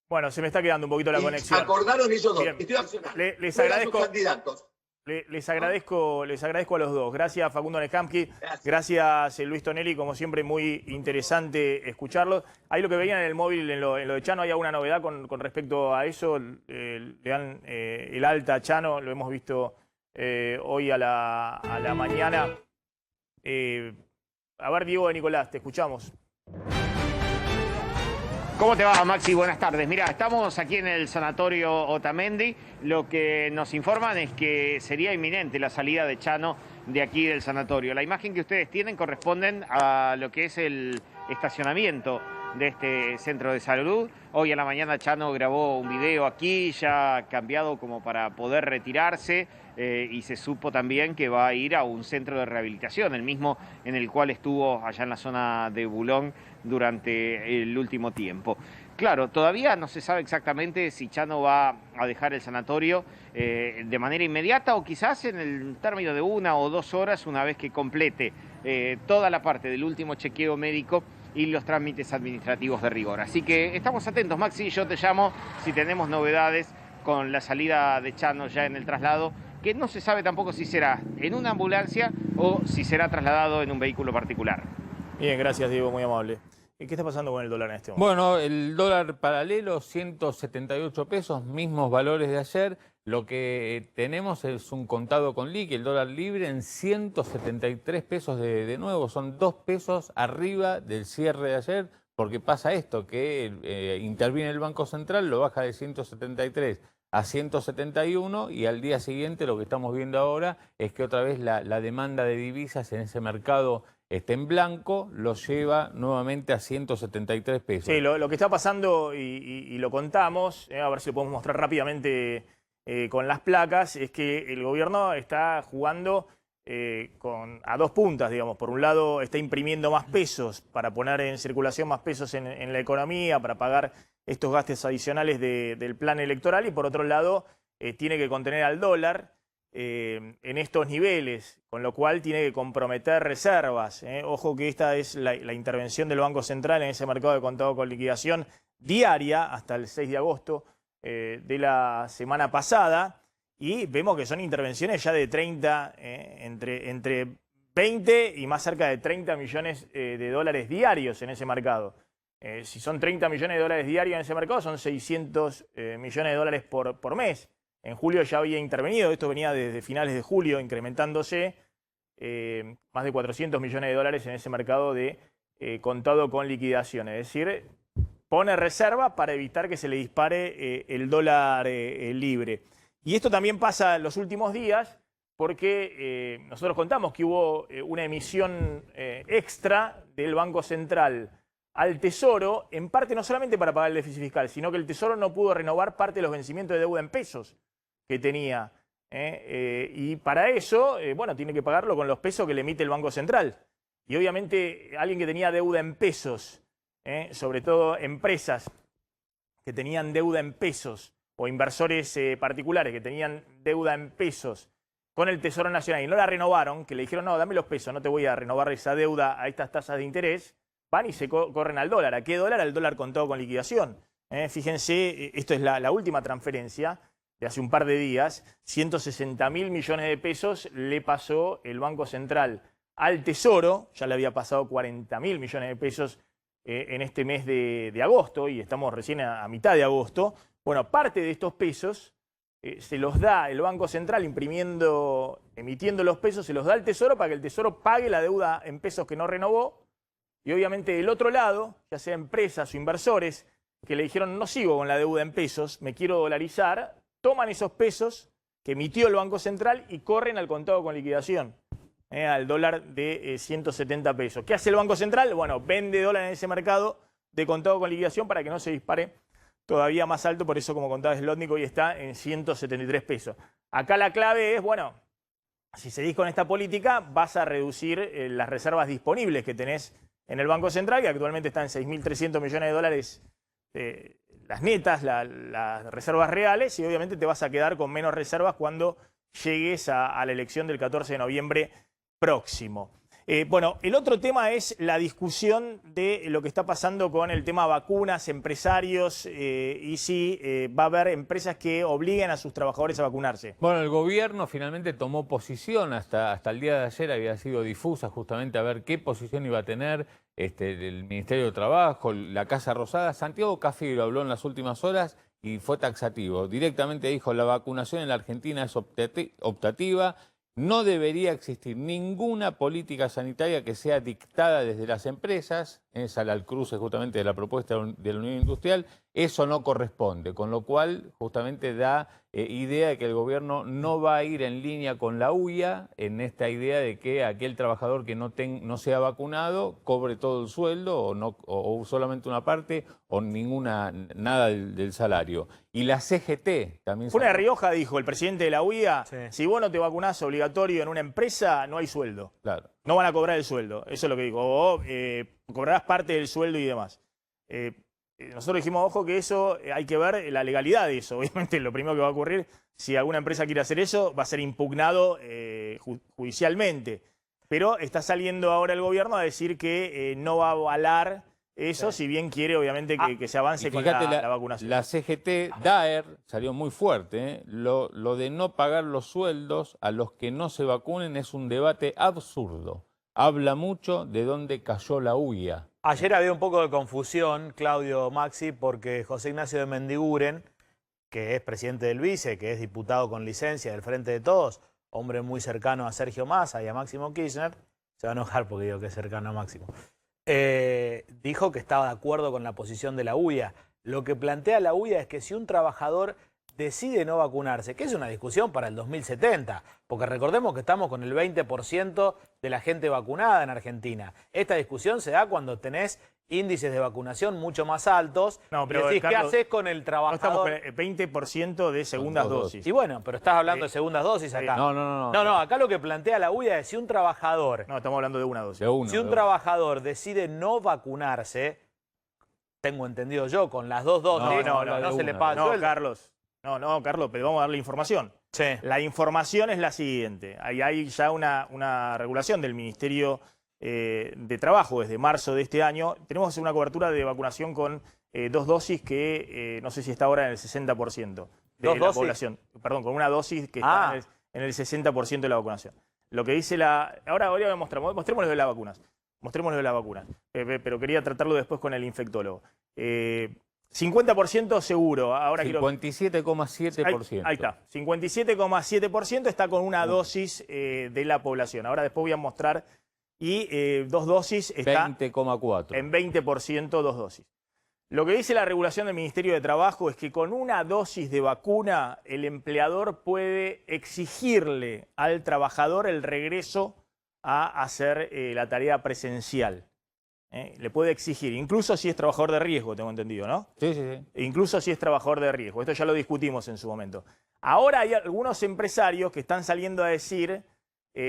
[SPEAKER 1] Bueno, se me está quedando un poquito la conexión.
[SPEAKER 5] Acordaron ellos dos.
[SPEAKER 1] Bien.
[SPEAKER 5] Estoy accionando.
[SPEAKER 1] Les agradezco.
[SPEAKER 5] Candidatos.
[SPEAKER 1] Les agradezco a los dos. Gracias, Facundo Nescampi. Gracias, Luis Tonelli. Como siempre, muy interesante escucharlo. Ahí lo que veían en el móvil, en lo de Chano, ¿hay alguna novedad con respecto a eso? Le dan el alta a Chano, lo hemos visto hoy a la mañana. A ver, Diego de Nicolás, te escuchamos.
[SPEAKER 7] ¿Cómo te va, Maxi? Buenas tardes. Mira, estamos aquí en el sanatorio Otamendi. Lo que nos informan es que sería inminente la salida de Chano de aquí del sanatorio. La imagen que ustedes tienen corresponden a lo que es el estacionamiento de este centro de salud. Hoy a la mañana Chano grabó un video aquí, ya cambiado como para poder retirarse, y se supo también que va a ir a un centro de rehabilitación, el mismo en el cual estuvo allá en la zona de Bulón durante el último tiempo. Claro, todavía no se sabe exactamente si Chano va a dejar el sanatorio de manera inmediata o quizás en el término de 1 o 2 horas, una vez que complete toda la parte del último chequeo médico y los trámites administrativos de rigor. Así que estamos atentos, Maxi, yo te llamo si tenemos novedades con la salida de Chano ya en el traslado, que no se sabe tampoco si será en una ambulancia o si será trasladado en un vehículo particular.
[SPEAKER 1] Bien, gracias, Diego, muy amable. ¿Y qué está pasando con el dólar en este momento?
[SPEAKER 4] Bueno, el dólar paralelo, 178 pesos, mismos valores de ayer. Lo que tenemos es un contado con liqui, el dólar libre en 173 pesos de nuevo. Son 2 pesos arriba del cierre de ayer, porque pasa esto, que interviene el Banco Central, lo baja de 173 a 171 y al día siguiente lo que estamos viendo ahora es que otra vez la demanda de divisas en ese mercado está en blanco, lo lleva nuevamente a 173 pesos.
[SPEAKER 1] Sí, lo que está pasando, y lo contamos, a ver si lo podemos mostrar rápidamente con las placas, es que el gobierno está jugando a 2 puntas, digamos. Por un lado, está imprimiendo más pesos para poner en circulación más pesos en la economía, para pagar estos gastos adicionales del plan electoral, y por otro lado, tiene que contener al dólar en estos niveles, con lo cual tiene que comprometer reservas. Ojo que esta es la intervención del Banco Central en ese mercado de contado con liquidación diaria hasta el 6 de agosto de la semana pasada, y vemos que son intervenciones ya de 30, entre 20 y más cerca de 30 millones de dólares diarios en ese mercado. Si son 30 millones de dólares diarios en ese mercado, son 600 millones de dólares por mes. En julio ya había intervenido, esto venía desde finales de julio incrementándose, más de 400 millones de dólares en ese mercado de contado con liquidación. Es decir, pone reserva para evitar que se le dispare el dólar libre. Y esto también pasa en los últimos días porque nosotros contamos que hubo una emisión extra del Banco Central al Tesoro, en parte no solamente para pagar el déficit fiscal, sino que el Tesoro no pudo renovar parte de los vencimientos de deuda en pesos que tenía. Y para eso, bueno, tiene que pagarlo con los pesos que le emite el Banco Central. Y obviamente alguien que tenía deuda en pesos, sobre todo empresas que tenían deuda en pesos, o inversores particulares que tenían deuda en pesos con el Tesoro Nacional y no la renovaron, que le dijeron, no, dame los pesos, no te voy a renovar esa deuda a estas tasas de interés, van y se corren al dólar. ¿A qué dólar? Al dólar contado con liquidación. Fíjense, esto es la última transferencia de hace un par de días, 160.000 millones de pesos le pasó el Banco Central al Tesoro, ya le había pasado 40.000 millones de pesos en este mes de agosto, y estamos recién a mitad de agosto. Bueno, parte de estos pesos se los da el Banco Central emitiendo los pesos, se los da al Tesoro para que el Tesoro pague la deuda en pesos que no renovó. Y obviamente del otro lado, ya sea empresas o inversores que le dijeron no sigo con la deuda en pesos, me quiero dolarizar, toman esos pesos que emitió el Banco Central y corren al contado con liquidación, al dólar de 170 pesos. ¿Qué hace el Banco Central? Bueno, vende dólar en ese mercado de contado con liquidación para que no se dispare todavía más alto, por eso como contaba Zlotnik hoy está en 173 pesos. Acá la clave es, bueno, si seguís con esta política vas a reducir las reservas disponibles que tenés en el Banco Central, que actualmente están en 6.300 millones de dólares las netas, las reservas reales, y obviamente te vas a quedar con menos reservas cuando llegues a la elección del 14 de noviembre próximo. Bueno, el otro tema es la discusión de lo que está pasando con el tema vacunas, empresarios, y si va a haber empresas que obliguen a sus trabajadores a vacunarse.
[SPEAKER 4] Bueno, el gobierno finalmente tomó posición, hasta el día de ayer había sido difusa justamente a ver qué posición iba a tener el Ministerio de Trabajo, la Casa Rosada. Santiago Cafiero habló en las últimas horas y fue taxativo. Directamente dijo, la vacunación en la Argentina es optativa. No debería existir ninguna política sanitaria que sea dictada desde las empresas, es al cruce justamente de la propuesta de la Unión Industrial, eso no corresponde, con lo cual justamente da idea de que el gobierno no va a ir en línea con la UIA en esta idea de que aquel trabajador que no sea vacunado cobre todo el sueldo o solamente una parte o nada del salario. Y la CGT también...
[SPEAKER 1] Funes de Rioja dijo, el presidente de la UIA,
[SPEAKER 6] Sí.
[SPEAKER 1] si vos no te vacunás obligatorio en una empresa, no hay sueldo.
[SPEAKER 4] Claro.
[SPEAKER 1] No van a cobrar el sueldo, eso es lo que dijo. O cobrarás parte del sueldo y demás. Nosotros dijimos, ojo, que eso hay que ver la legalidad de eso. Obviamente lo primero que va a ocurrir, si alguna empresa quiere hacer eso, va a ser impugnado judicialmente. Pero está saliendo ahora el gobierno a decir que no va a avalar eso, si bien quiere obviamente que se avance con la vacunación.
[SPEAKER 4] La CGT, Daer, salió muy fuerte. Lo de no pagar los sueldos a los que no se vacunen es un debate absurdo. Habla mucho de dónde cayó la UIA.
[SPEAKER 6] Ayer había un poco de confusión, Claudio, Maxi, porque José Ignacio de Mendiguren, que es presidente del Vice, que es diputado con licencia del Frente de Todos, hombre muy cercano a Sergio Massa y a Máximo Kirchner, se va a enojar porque digo que es cercano a Máximo, dijo que estaba de acuerdo con la posición de la UIA. Lo que plantea la UIA es que si un trabajador decide no vacunarse, que es una discusión para el 2070, porque recordemos que estamos con el 20% de la gente vacunada en Argentina. Esta discusión se da cuando tenés índices de vacunación mucho más altos.
[SPEAKER 1] No, pero,
[SPEAKER 6] y decís,
[SPEAKER 1] Carlos,
[SPEAKER 6] ¿qué haces con el
[SPEAKER 1] No estamos
[SPEAKER 6] trabajador?
[SPEAKER 1] con el 20% de segundas dosis.
[SPEAKER 6] Y bueno, pero estás hablando de segundas dosis acá.
[SPEAKER 4] No,
[SPEAKER 6] acá lo que plantea la UIA es si un trabajador,
[SPEAKER 1] No, estamos hablando de una dosis.
[SPEAKER 6] si un trabajador decide no vacunarse, tengo entendido yo, con las dos dosis, no se le paga el
[SPEAKER 1] No,
[SPEAKER 6] sueldo.
[SPEAKER 1] Carlos. No, Carlos, pero vamos a darle información.
[SPEAKER 6] Sí.
[SPEAKER 1] La información es la siguiente. Hay ya una regulación del Ministerio de Trabajo desde marzo de este año. Tenemos una cobertura de vacunación con 2 dosis que no sé si está ahora en el 60% de
[SPEAKER 6] ¿Dos
[SPEAKER 1] la
[SPEAKER 6] dosis?
[SPEAKER 1] población. Perdón, con una dosis que está en el 60% de la vacunación. Lo que dice la... Ahora voy a mostrar, mostrémoslo de las vacunas. Mostrémoslo de las vacunas. Pero quería tratarlo después con el infectólogo. 50% seguro. Ahora
[SPEAKER 4] 57,7%.
[SPEAKER 1] Ahí está. 57,7% está con una dosis de la población. Ahora después voy a mostrar. Y 2 dosis está
[SPEAKER 4] 20,4%.
[SPEAKER 1] en 20% 2 dosis. Lo que dice la regulación del Ministerio de Trabajo es que con una dosis de vacuna el empleador puede exigirle al trabajador el regreso a hacer la tarea presencial. Le puede exigir, incluso si es trabajador de riesgo, tengo entendido, ¿no?
[SPEAKER 4] Sí.
[SPEAKER 1] Incluso si es trabajador de riesgo. Esto ya lo discutimos en su momento. Ahora hay algunos empresarios que están saliendo a decir,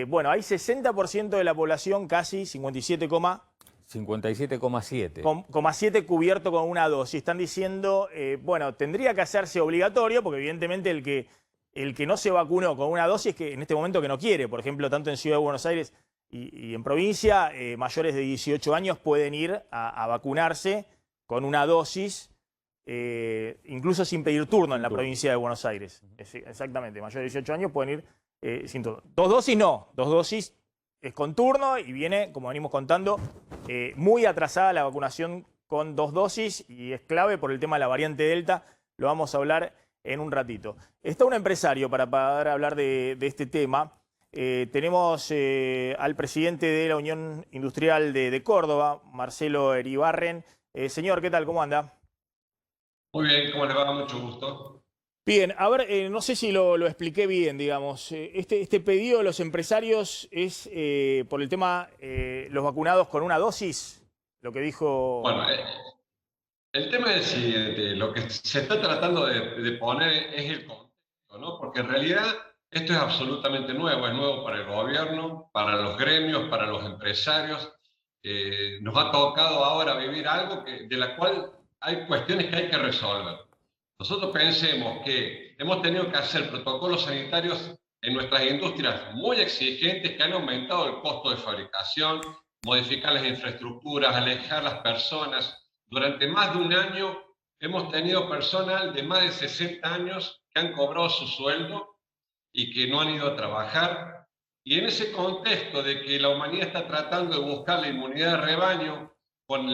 [SPEAKER 1] bueno, hay 60% de la población, casi 57,7 cubierto con una dosis. Están diciendo, bueno, tendría que hacerse obligatorio, porque evidentemente el que no se vacunó con una dosis, que en este momento que no quiere, por ejemplo, tanto en Ciudad de Buenos Aires y en provincia, mayores de 18 años pueden ir a vacunarse con una dosis, incluso sin pedir turno en la provincia de Buenos Aires. Exactamente, mayores de 18 años pueden ir sin turno. 2 dosis no, 2 dosis es con turno y viene, como venimos contando, muy atrasada la vacunación con 2 dosis y es clave por el tema de la variante Delta. Lo vamos a hablar en un ratito. Está un empresario para poder hablar de este tema. Tenemos al presidente de la Unión Industrial de Córdoba, Marcelo Eribarren. Señor, ¿qué tal? ¿Cómo anda?
[SPEAKER 8] Muy bien, ¿cómo le va? Mucho gusto.
[SPEAKER 1] Bien, a ver, no sé si lo expliqué bien, digamos. Este pedido de los empresarios es por el tema los vacunados con una dosis, lo que dijo...
[SPEAKER 8] Bueno, el tema es el siguiente, lo que se está tratando de poner es el contexto, ¿no? Porque en realidad esto es absolutamente nuevo, es nuevo para el gobierno, para los gremios, para los empresarios. Nos ha tocado ahora vivir algo de la cual hay cuestiones que hay que resolver. Nosotros pensemos que hemos tenido que hacer protocolos sanitarios en nuestras industrias muy exigentes que han aumentado el costo de fabricación, modificar las infraestructuras, alejar las personas. Durante más de un año hemos tenido personal de más de 60 años que han cobrado su sueldo y que no han ido a trabajar. Y en ese contexto de que la humanidad está tratando de buscar la inmunidad de rebaño con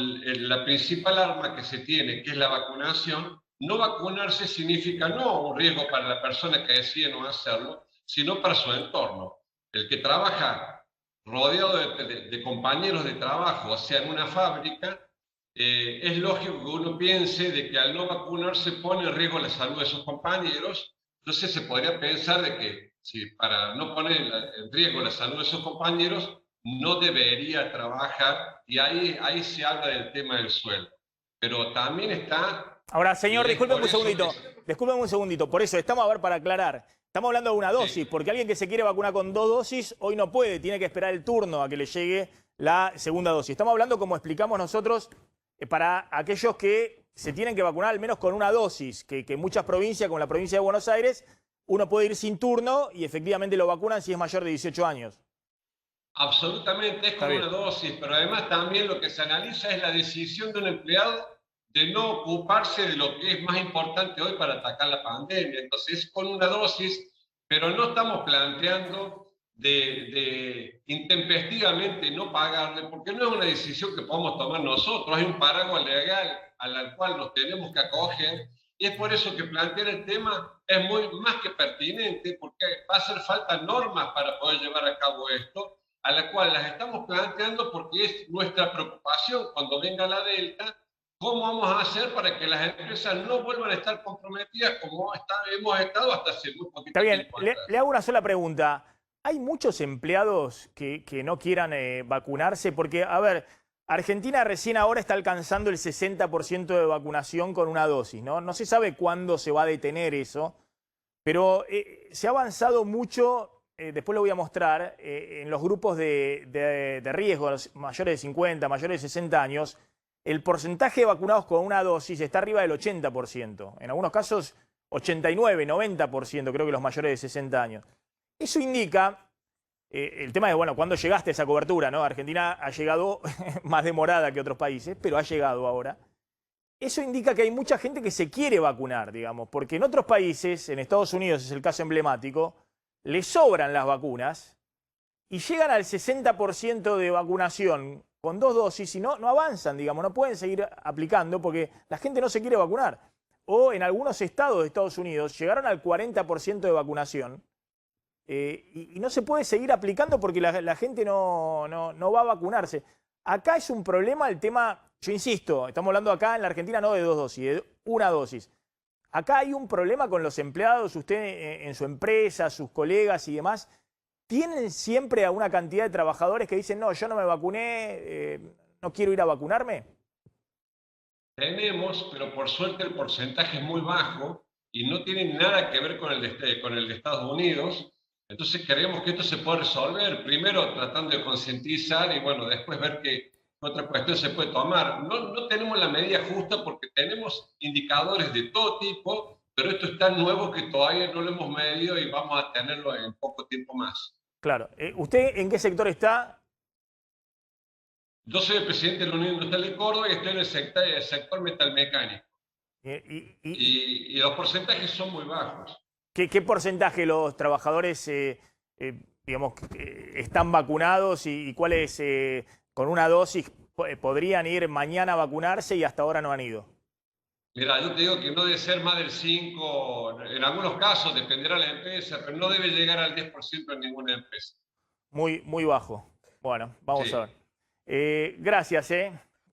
[SPEAKER 8] la principal arma que se tiene, que es la vacunación, no vacunarse significa no un riesgo para la persona que decide no hacerlo, sino para su entorno. El que trabaja rodeado de compañeros de trabajo, o sea, en una fábrica, es lógico que uno piense de que al no vacunarse pone en riesgo la salud de sus compañeros. Entonces se podría pensar de que si para no poner en riesgo la salud de sus compañeros no debería trabajar, y ahí se habla del tema del sueldo. Pero también está...
[SPEAKER 1] Ahora, señor, discúlpeme un segundito. Discúlpeme un segundito. Por eso, estamos a ver para aclarar. Estamos hablando de una dosis, porque alguien que se quiere vacunar con 2 dosis hoy no puede, tiene que esperar el turno a que le llegue la segunda dosis. Estamos hablando, como explicamos nosotros, para aquellos que se tienen que vacunar al menos con una dosis, que en muchas provincias, como la provincia de Buenos Aires, uno puede ir sin turno y efectivamente lo vacunan si es mayor de 18 años.
[SPEAKER 8] Absolutamente, es como una dosis, pero además también lo que se analiza es la decisión de un empleado de no ocuparse de lo que es más importante hoy para atacar la pandemia. Entonces, es con una dosis, pero no estamos planteando de intempestivamente no pagarle, porque no es una decisión que podamos tomar nosotros, hay un paraguas legal al cual nos tenemos que acoger, y es por eso que plantear el tema es más que pertinente, porque va a hacer falta normas para poder llevar a cabo esto, a la cual las estamos planteando porque es nuestra preocupación cuando venga la Delta. ¿Cómo vamos a hacer para que las empresas no vuelvan a estar comprometidas como hemos estado hasta hace muy poquito
[SPEAKER 1] tiempo? Está bien,
[SPEAKER 8] tiempo?
[SPEAKER 1] le hago una sola pregunta. ¿Hay muchos empleados que no quieran vacunarse? Porque, a ver, Argentina recién ahora está alcanzando el 60% de vacunación con una dosis, ¿no? No se sabe cuándo se va a detener eso, pero se ha avanzado mucho, después lo voy a mostrar, en los grupos de riesgo, los mayores de 50, mayores de 60 años. El porcentaje de vacunados con una dosis está arriba del 80%. En algunos casos, 89, 90%, creo que los mayores de 60 años. Eso indica, el tema de, bueno, ¿cuándo llegaste a esa cobertura, ¿no? Argentina ha llegado más demorada que otros países, pero ha llegado ahora. Eso indica que hay mucha gente que se quiere vacunar, digamos, porque en otros países, en Estados Unidos es el caso emblemático, les sobran las vacunas y llegan al 60% de vacunación con 2 dosis y no avanzan, digamos, no pueden seguir aplicando porque la gente no se quiere vacunar. O en algunos estados de Estados Unidos llegaron al 40% de vacunación y no se puede seguir aplicando porque la gente no va a vacunarse. Acá es un problema el tema, yo insisto, estamos hablando acá en la Argentina no de 2 dosis, de una dosis. Acá hay un problema con los empleados, usted en su empresa, sus colegas y demás, ¿tienen siempre a una cantidad de trabajadores que dicen, no, yo no me vacuné, no quiero ir a vacunarme?
[SPEAKER 8] Tenemos, pero por suerte el porcentaje es muy bajo y no tiene nada que ver con el de Estados Unidos. Entonces creemos que esto se puede resolver, primero tratando de concientizar y bueno, después ver qué otra cuestión se puede tomar. No tenemos la medida justa porque tenemos indicadores de todo tipo, pero esto es tan nuevo que todavía no lo hemos medido y vamos a tenerlo en poco tiempo más.
[SPEAKER 1] Claro. ¿Usted en qué sector está?
[SPEAKER 8] Yo soy el presidente de la Unión Industrial de Córdoba y estoy en el sector metalmecánico. Y los porcentajes son muy bajos.
[SPEAKER 1] ¿Qué porcentaje de los trabajadores digamos, están vacunados y cuáles con una dosis podrían ir mañana a vacunarse y hasta ahora no han ido?
[SPEAKER 8] Mira, yo te digo que no debe ser más del 5, en algunos casos dependerá de la empresa, pero no debe llegar al 10% en ninguna empresa.
[SPEAKER 1] Muy, muy bajo. Bueno, vamos
[SPEAKER 8] Sí.
[SPEAKER 1] a ver. Gracias,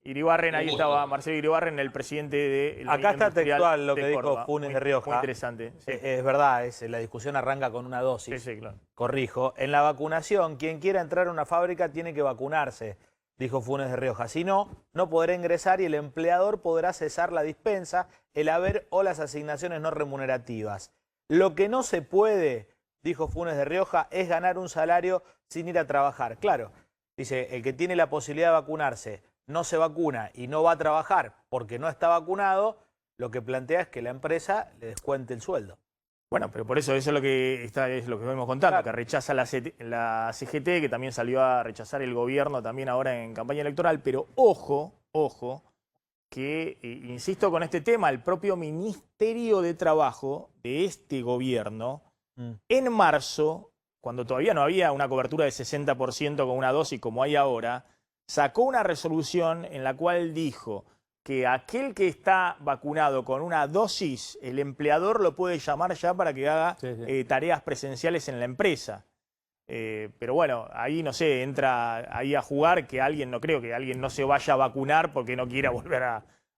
[SPEAKER 1] Iribarren, ahí
[SPEAKER 8] Un gusto.
[SPEAKER 1] estaba Marcelo Iribarren, el presidente de
[SPEAKER 6] Acá está textual lo que dijo Funes de Rioja.
[SPEAKER 1] Muy interesante. Sí.
[SPEAKER 6] Es verdad, la discusión arranca con una dosis.
[SPEAKER 1] Sí, claro.
[SPEAKER 6] Corrijo. En la vacunación, quien quiera entrar a una fábrica tiene que vacunarse, dijo Funes de Rioja. Si no, no podrá ingresar y el empleador podrá cesar la dispensa, el haber o las asignaciones no remunerativas. Lo que no se puede, dijo Funes de Rioja, es ganar un salario sin ir a trabajar. Claro, dice, el que tiene la posibilidad de vacunarse no se vacuna y no va a trabajar porque no está vacunado, lo que plantea es que la empresa le descuente el sueldo.
[SPEAKER 1] Bueno, pero por eso es lo que es lo que venimos contando,
[SPEAKER 6] Claro.
[SPEAKER 1] que rechaza la CGT, que también salió a rechazar el gobierno también ahora en campaña electoral, pero ojo, que, insisto con este tema, el propio Ministerio de Trabajo de este gobierno, en marzo, cuando todavía no había una cobertura de 60% con una dosis como hay ahora, sacó una resolución en la cual dijo que aquel que está vacunado con una dosis, el empleador lo puede llamar ya para que haga tareas presenciales en la empresa. Pero bueno, ahí no sé, entra ahí a jugar que alguien, no creo que alguien no se vaya a vacunar porque no quiera volver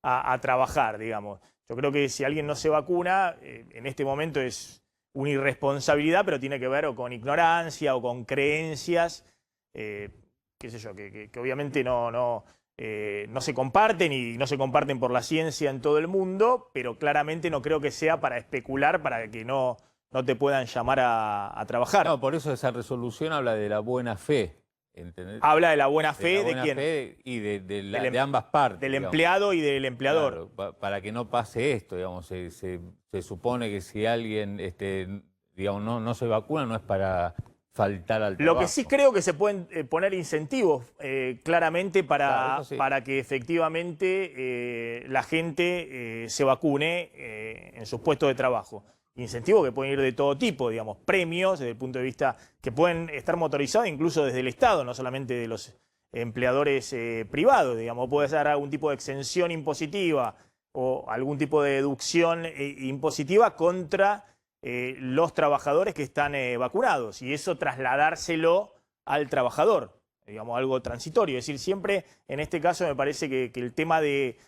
[SPEAKER 1] a trabajar, digamos. Yo creo que si alguien no se vacuna, en este momento es una irresponsabilidad, pero tiene que ver o con ignorancia o con creencias, qué sé yo, que obviamente no se comparten y no se comparten por la ciencia en todo el mundo, pero claramente no creo que sea para especular, para que no te puedan llamar a trabajar.
[SPEAKER 4] No, por eso esa resolución habla de la buena fe. ¿Entendés?
[SPEAKER 1] Habla de la buena fe
[SPEAKER 4] la buena
[SPEAKER 1] de quién.
[SPEAKER 4] Fe y de ambas partes.
[SPEAKER 1] Del
[SPEAKER 4] digamos.
[SPEAKER 1] empleado y del empleador.
[SPEAKER 4] Claro, para que no pase esto, digamos. Se supone que si alguien digamos, no se vacuna no es para faltar al trabajo.
[SPEAKER 1] Lo que sí creo que se pueden poner incentivos claramente
[SPEAKER 4] Claro, sí.
[SPEAKER 1] para que efectivamente la gente se vacune en sus puestos de trabajo. Incentivos que pueden ir de todo tipo, digamos, premios desde el punto de vista que pueden estar motorizados incluso desde el Estado, no solamente de los empleadores privados, digamos, puede ser algún tipo de exención impositiva o algún tipo de deducción impositiva contra los trabajadores que están vacunados y eso trasladárselo al trabajador, digamos, algo transitorio. Es decir, siempre en este caso me parece que el tema de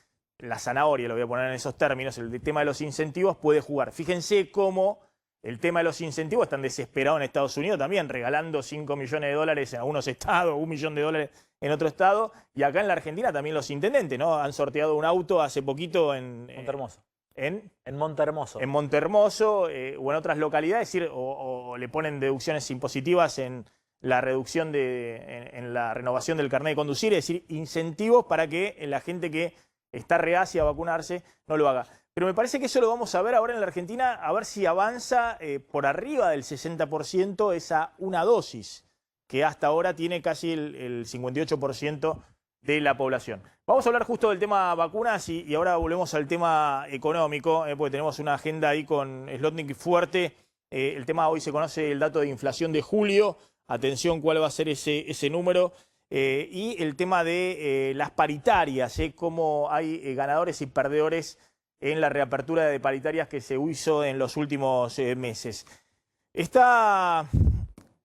[SPEAKER 1] la zanahoria, lo voy a poner en esos términos, el tema de los incentivos puede jugar. Fíjense cómo el tema de los incentivos están desesperados en Estados Unidos también, regalando 5 millones de dólares a unos estados, 1 millón de dólares en otro estado, y acá en la Argentina también los intendentes, ¿no? Han sorteado un auto hace poquito en
[SPEAKER 6] Montehermoso.
[SPEAKER 1] En
[SPEAKER 6] Montehermoso.
[SPEAKER 1] En Montehermoso o en otras localidades, es decir, o le ponen deducciones impositivas en la reducción en la renovación del carnet de conducir, es decir, incentivos para que la gente que está reacia a vacunarse no lo haga. Pero me parece que eso lo vamos a ver ahora en la Argentina, a ver si avanza por arriba del 60% esa una dosis, que hasta ahora tiene casi el 58% de la población. Vamos a hablar justo del tema vacunas y ahora volvemos al tema económico, porque tenemos una agenda ahí con Slotnick fuerte. El tema hoy se conoce el dato de inflación de julio. Atención cuál va a ser ese número. Y el tema de las paritarias, cómo hay ganadores y perdedores en la reapertura de paritarias que se hizo en los últimos meses. Está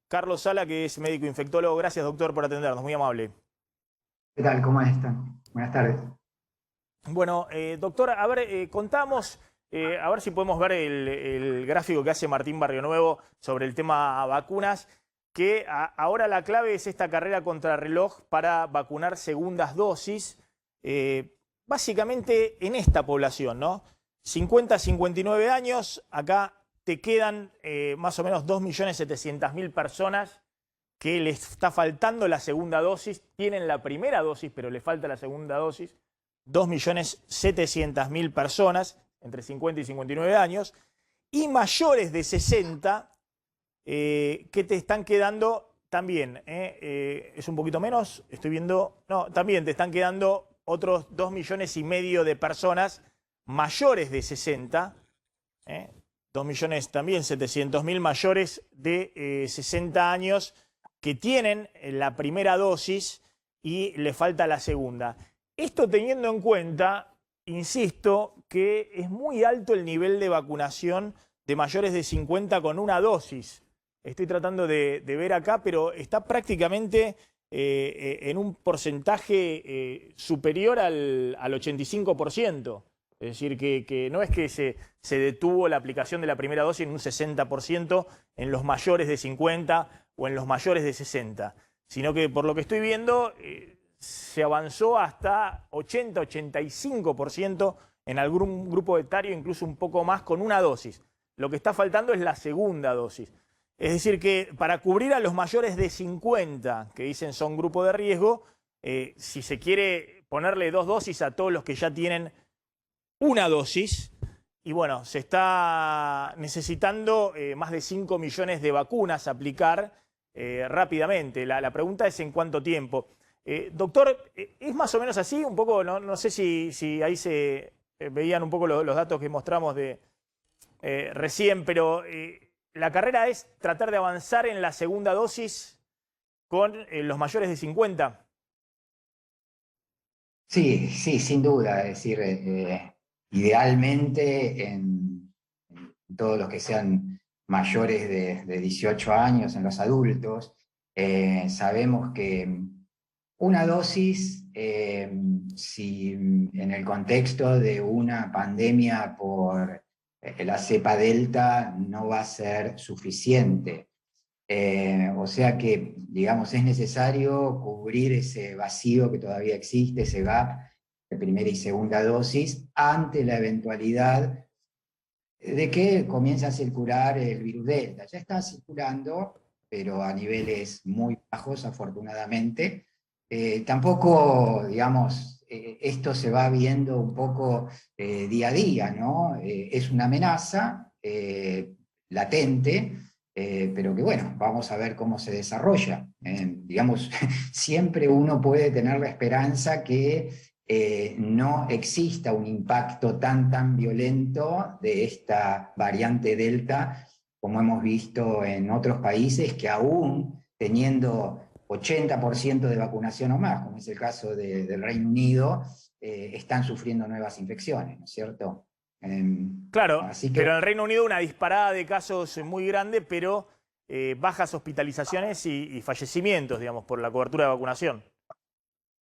[SPEAKER 1] Carlos Sala, que es médico infectólogo. Gracias, doctor, por atendernos. Muy amable.
[SPEAKER 9] ¿Qué tal? ¿Cómo están? Buenas tardes.
[SPEAKER 1] Bueno, doctor, a ver, contamos, a ver si podemos ver el gráfico que hace Martín Barrionuevo sobre el tema vacunas, que ahora la clave es esta carrera contrarreloj para vacunar segundas dosis, básicamente en esta población, ¿no? 50 a 59 años, acá te quedan más o menos 2.700.000 personas que les está faltando la segunda dosis, tienen la primera dosis, pero les falta la segunda dosis, 2.700.000 personas entre 50 y 59 años, y mayores de 60 que te están quedando también, es un poquito menos, estoy viendo, no, también te están quedando otros 2,5 millones de personas mayores de 60, 2.700.000 mayores de 60 años, que tienen la primera dosis y le falta la segunda. Esto teniendo en cuenta insisto que es muy alto el nivel de vacunación de mayores de 50 con una dosis. Estoy tratando de ver acá, pero está prácticamente en un porcentaje superior al 85%. Es decir, que no es que se detuvo la aplicación de la primera dosis en un 60% en los mayores de 50 o en los mayores de 60, sino que por lo que estoy viendo se avanzó hasta 80-85% en algún grupo etario, incluso un poco más con una dosis. Lo que está faltando es la segunda dosis. Es decir, que para cubrir a los mayores de 50, que dicen son grupo de riesgo, si se quiere ponerle 2 dosis a todos los que ya tienen una dosis, y bueno, se está necesitando más de 5 millones de vacunas a aplicar rápidamente. La pregunta es en cuánto tiempo. Doctor, ¿es más o menos así? Un poco, no sé si ahí se veían un poco los datos que mostramos de recién, pero la carrera es tratar de avanzar en la segunda dosis con los mayores de 50.
[SPEAKER 9] Sí, sí, sin duda. Es decir, idealmente en todos los que sean mayores de 18 años, en los adultos, sabemos que una dosis, si en el contexto de una pandemia por la cepa Delta, no va a ser suficiente. O sea que, digamos, es necesario cubrir ese vacío que todavía existe, ese gap de primera y segunda dosis, ante la eventualidad de que comience a circular el virus Delta. Ya está circulando, pero a niveles muy bajos, afortunadamente. Tampoco, digamos, esto se va viendo un poco día a día, ¿no? Es una amenaza latente, pero que bueno, vamos a ver cómo se desarrolla. Digamos, siempre uno puede tener la esperanza que no exista un impacto tan violento de esta variante Delta como hemos visto en otros países que aún teniendo 80% de vacunación o más, como es el caso del Reino Unido, están sufriendo nuevas infecciones, ¿no es cierto?
[SPEAKER 1] Claro,
[SPEAKER 9] Así que,
[SPEAKER 1] pero en el Reino Unido una disparada de casos muy grande, pero bajas hospitalizaciones y fallecimientos, digamos, por la cobertura de vacunación.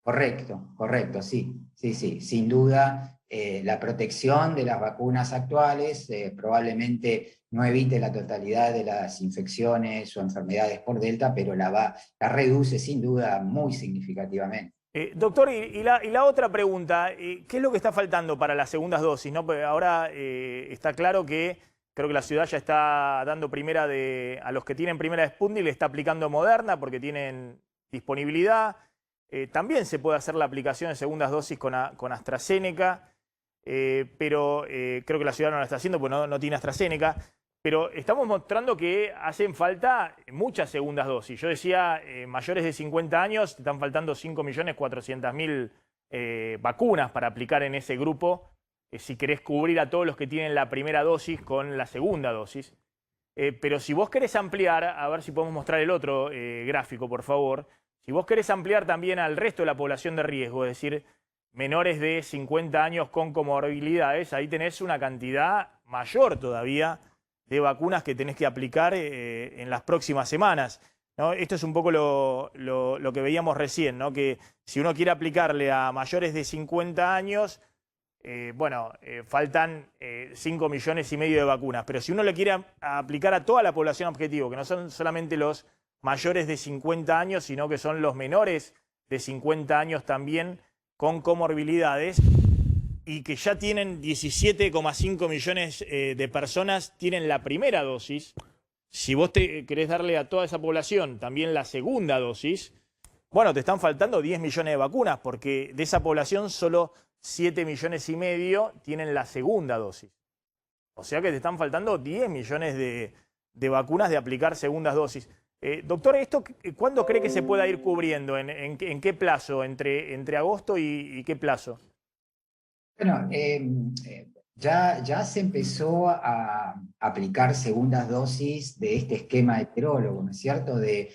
[SPEAKER 9] correcto, sí, sin duda. La protección de las vacunas actuales probablemente no evite la totalidad de las infecciones o enfermedades por Delta, pero la reduce sin duda muy significativamente.
[SPEAKER 1] Doctor, y la otra pregunta, ¿qué es lo que está faltando para las segundas dosis? ¿No? Porque ahora está claro que creo que la ciudad ya está dando primera a los que tienen primera de Sputnik, le está aplicando Moderna porque tienen disponibilidad. También se puede hacer la aplicación de segundas dosis con AstraZeneca, pero creo que la ciudad no la está haciendo porque no tiene AstraZeneca. Pero estamos mostrando que hacen falta muchas segundas dosis. Yo decía, mayores de 50 años, están faltando 5.400.000 vacunas para aplicar en ese grupo, si querés cubrir a todos los que tienen la primera dosis con la segunda dosis. Pero si vos querés ampliar, a ver si podemos mostrar el otro gráfico, por favor. Si vos querés ampliar también al resto de la población de riesgo, es decir, menores de 50 años con comorbilidades, ahí tenés una cantidad mayor todavía de vacunas que tenés que aplicar en las próximas semanas, ¿no? Esto es un poco lo que veíamos recién, ¿no? Que si uno quiere aplicarle a mayores de 50 años, faltan 5,5 millones de vacunas. Pero si uno le quiere aplicar a toda la población objetivo, que no son solamente los mayores de 50 años, sino que son los menores de 50 años también con comorbilidades, y que ya tienen 17,5 millones de personas, tienen la primera dosis. Si vos querés darle a toda esa población también la segunda dosis, bueno, te están faltando 10 millones de vacunas, porque de esa población solo 7,5 millones tienen la segunda dosis. O sea que te están faltando 10 millones de vacunas de aplicar segundas dosis. Doctor, ¿esto cuándo cree que se pueda ir cubriendo? ¿En qué plazo? ¿Entre agosto y qué plazo?
[SPEAKER 9] Bueno, ya se empezó a aplicar segundas dosis de este esquema heterólogo, ¿no es cierto? De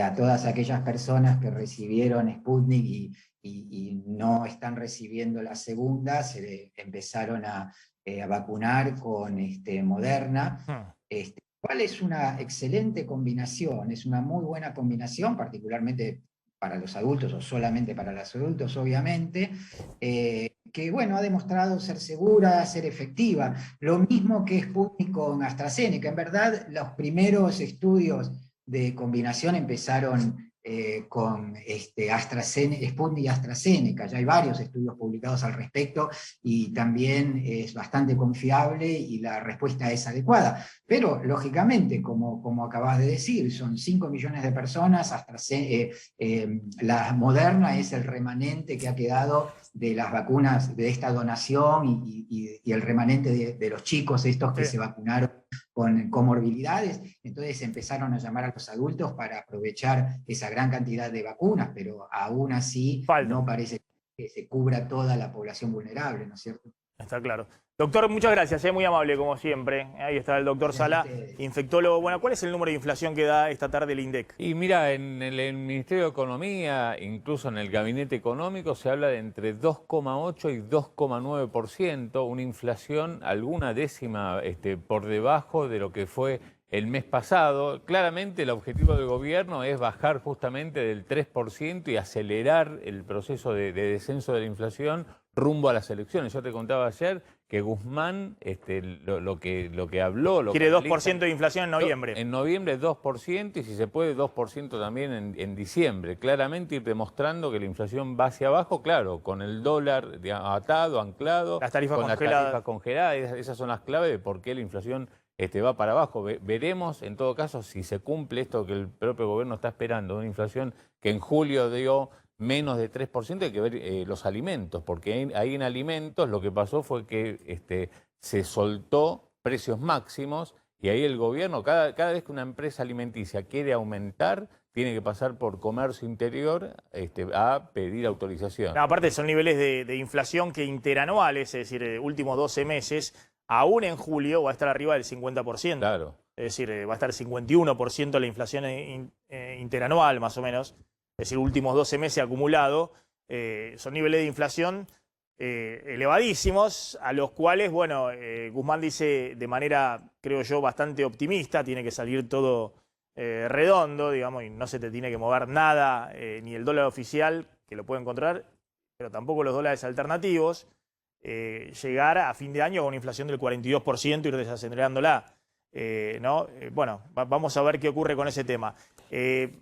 [SPEAKER 9] a todas aquellas personas que recibieron Sputnik y no están recibiendo la segunda, se empezaron a vacunar con Moderna. Cuál es una excelente combinación, es una muy buena combinación, particularmente para los adultos o solamente para los adultos, obviamente, que bueno, ha demostrado ser segura, ser efectiva. Lo mismo que Sputnik con AstraZeneca. En verdad, los primeros estudios de combinación empezaron con Sputnik y AstraZeneca. Ya hay varios estudios publicados al respecto y también es bastante confiable y la respuesta es adecuada. Pero, lógicamente, como acabas de decir, son 5 millones de personas, la Moderna es el remanente que ha quedado de las vacunas, de esta donación y el remanente de los chicos estos que se vacunaron con comorbilidades. Entonces empezaron a llamar a los adultos para aprovechar esa gran cantidad de vacunas, pero aún así no parece que se cubra toda la población vulnerable, ¿no es cierto?
[SPEAKER 1] Está claro. Doctor, muchas gracias, muy amable como siempre. Ahí está el doctor Sala, infectólogo. Bueno, ¿cuál es el número de inflación que da esta tarde el INDEC?
[SPEAKER 4] Y mira, en el Ministerio de Economía, incluso en el Gabinete Económico, se habla de entre 2,8 y 2,9%, una inflación alguna décima por debajo de lo que fue el mes pasado. Claramente el objetivo del gobierno es bajar justamente del 3% y acelerar el proceso de descenso de la inflación rumbo a las elecciones. Yo te contaba ayer que Guzmán, lo que habló...
[SPEAKER 1] Quiere 2% de inflación en noviembre.
[SPEAKER 4] En noviembre 2% y si se puede 2% también en diciembre. Claramente ir demostrando que la inflación va hacia abajo, claro, con el dólar atado, anclado,
[SPEAKER 1] las tarifas
[SPEAKER 4] con
[SPEAKER 1] congeladas.
[SPEAKER 4] las tarifas congeladas. Esas son las claves de por qué la inflación va para abajo. Veremos, en todo caso, si se cumple esto que el propio gobierno está esperando, una inflación que en julio dio menos de 3%, hay que ver los alimentos, porque ahí en alimentos lo que pasó fue que se soltó precios máximos y ahí el gobierno, cada vez que una empresa alimenticia quiere aumentar, tiene que pasar por comercio interior a pedir autorización.
[SPEAKER 1] No, aparte son niveles de inflación que interanuales, es decir, últimos 12 meses, aún en julio va a estar arriba del 50%.
[SPEAKER 4] Claro.
[SPEAKER 1] Es decir, va a estar 51% la inflación interanual, más o menos. Es decir, últimos 12 meses acumulado. Son niveles de inflación elevadísimos, a los cuales, bueno, Guzmán dice de manera, creo yo, bastante optimista, tiene que salir todo redondo, digamos, y no se te tiene que mover nada, ni el dólar oficial, que lo puede encontrar, pero tampoco los dólares alternativos. Llegar a fin de año con una inflación del 42% y ir desacelerándola. ¿No? Bueno, vamos a ver qué ocurre con ese tema.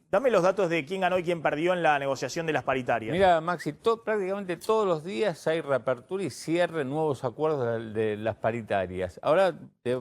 [SPEAKER 1] Dame los datos de quién ganó y quién perdió en la negociación de las paritarias.
[SPEAKER 4] Mira, Maxi, prácticamente todos los días hay reapertura y cierre, nuevos acuerdos de las paritarias. Ahora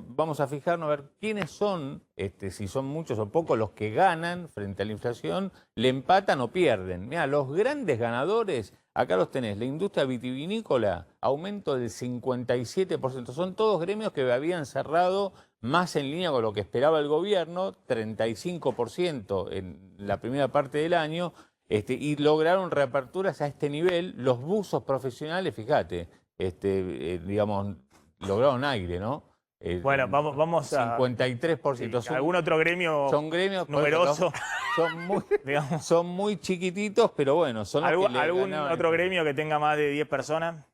[SPEAKER 4] vamos a fijarnos a ver quiénes son, si son muchos o pocos, los que ganan frente a la inflación, le empatan o pierden. Mira, los grandes ganadores, acá los tenés, la industria vitivinícola, aumento del 57%. Son todos gremios que habían cerrado más en línea con lo que esperaba el gobierno, 35% en la primera parte del año, y lograron reaperturas a este nivel. Los buzos profesionales, fíjate, digamos, lograron aire, ¿no?
[SPEAKER 1] Bueno, vamos a...
[SPEAKER 4] 53%.
[SPEAKER 1] Sí, ¿algún otro gremio
[SPEAKER 4] son gremios
[SPEAKER 1] numeroso?
[SPEAKER 4] Son muy chiquititos, pero bueno, son los que
[SPEAKER 1] ¿Algún otro gremio que tenga más de 10 personas?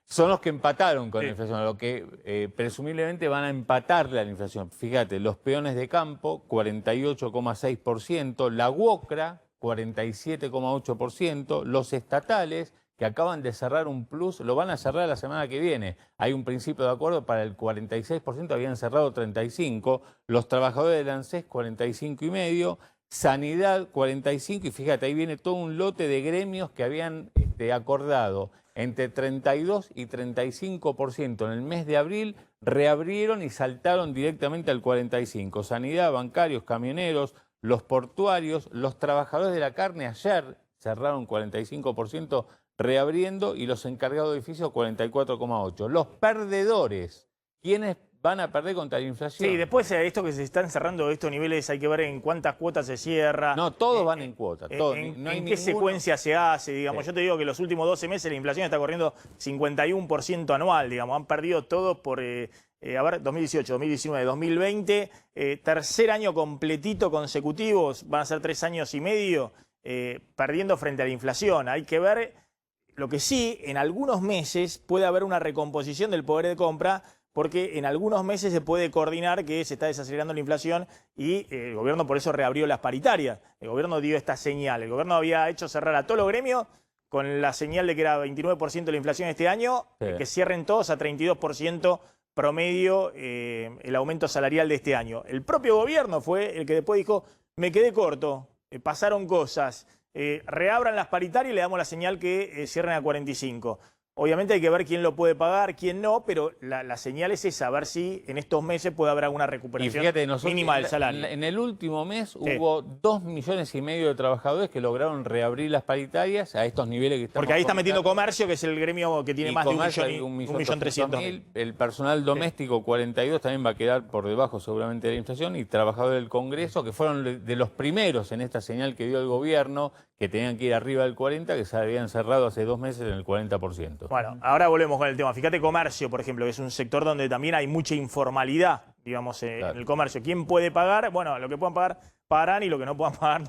[SPEAKER 4] Son los que empataron con la inflación, lo que presumiblemente van a empatarle a la inflación. Fíjate, los peones de campo, 48,6%, la UOCRA, 47,8%, los estatales, que acaban de cerrar un plus, lo van a cerrar la semana que viene. Hay un principio de acuerdo para el 46%, habían cerrado 35%, los trabajadores del ANSES 45,5%, Sanidad 45%, y fíjate, ahí viene todo un lote de gremios que habían acordado entre 32 y 35% en el mes de abril, reabrieron y saltaron directamente al 45%. Sanidad, bancarios, camioneros, los portuarios, los trabajadores de la carne ayer cerraron 45%, reabriendo, y los encargados de edificios 44,8%. Los perdedores, ¿quiénes van a perder contra la inflación?
[SPEAKER 1] Sí, después esto que se están cerrando estos niveles, hay que ver en cuántas cuotas se cierra.
[SPEAKER 4] No, todos van en cuotas.
[SPEAKER 1] ¿En qué secuencia se hace? Digamos, yo te digo que los últimos 12 meses la inflación está corriendo 51% anual, digamos. Han perdido todos por a ver, 2018, 2019, 2020, tercer año completito consecutivos, van a ser 3 años y medio, perdiendo frente a la inflación. Hay que ver, lo que sí, en algunos meses puede haber una recomposición del poder de compra, porque en algunos meses se puede coordinar que se está desacelerando la inflación y el gobierno por eso reabrió las paritarias. El gobierno dio esta señal. El gobierno había hecho cerrar a todos los gremios con la señal de que era 29% la inflación este año,
[SPEAKER 4] Sí.
[SPEAKER 1] que cierren todos a 32% promedio el aumento salarial de este año. El propio gobierno fue el que después dijo, me quedé corto, pasaron cosas, reabran las paritarias y le damos la señal que cierren a 45. Obviamente hay que ver quién lo puede pagar, quién no, pero la señal es esa, a ver si en estos meses puede haber alguna recuperación mínima del salario.
[SPEAKER 4] En el último mes hubo 2,5 millones de trabajadores que lograron reabrir las paritarias a estos niveles que estamos
[SPEAKER 1] Porque ahí está metiendo
[SPEAKER 4] comentando.
[SPEAKER 1] comercio, que es el gremio que tiene más de 1.300.000.
[SPEAKER 4] El personal doméstico, 42, también va a quedar por debajo seguramente de la inflación, y trabajadores del Congreso, que fueron de los primeros en esta señal que dio el gobierno, que tenían que ir arriba del 40%, que se habían cerrado hace 2 meses en el 40%.
[SPEAKER 1] Bueno, ahora volvemos con el tema. Fíjate comercio, por ejemplo, que es un sector donde también hay mucha informalidad, digamos,
[SPEAKER 4] Claro.
[SPEAKER 1] en el comercio. ¿Quién puede pagar? Bueno, lo que puedan pagar, pagarán, y lo que no puedan pagar,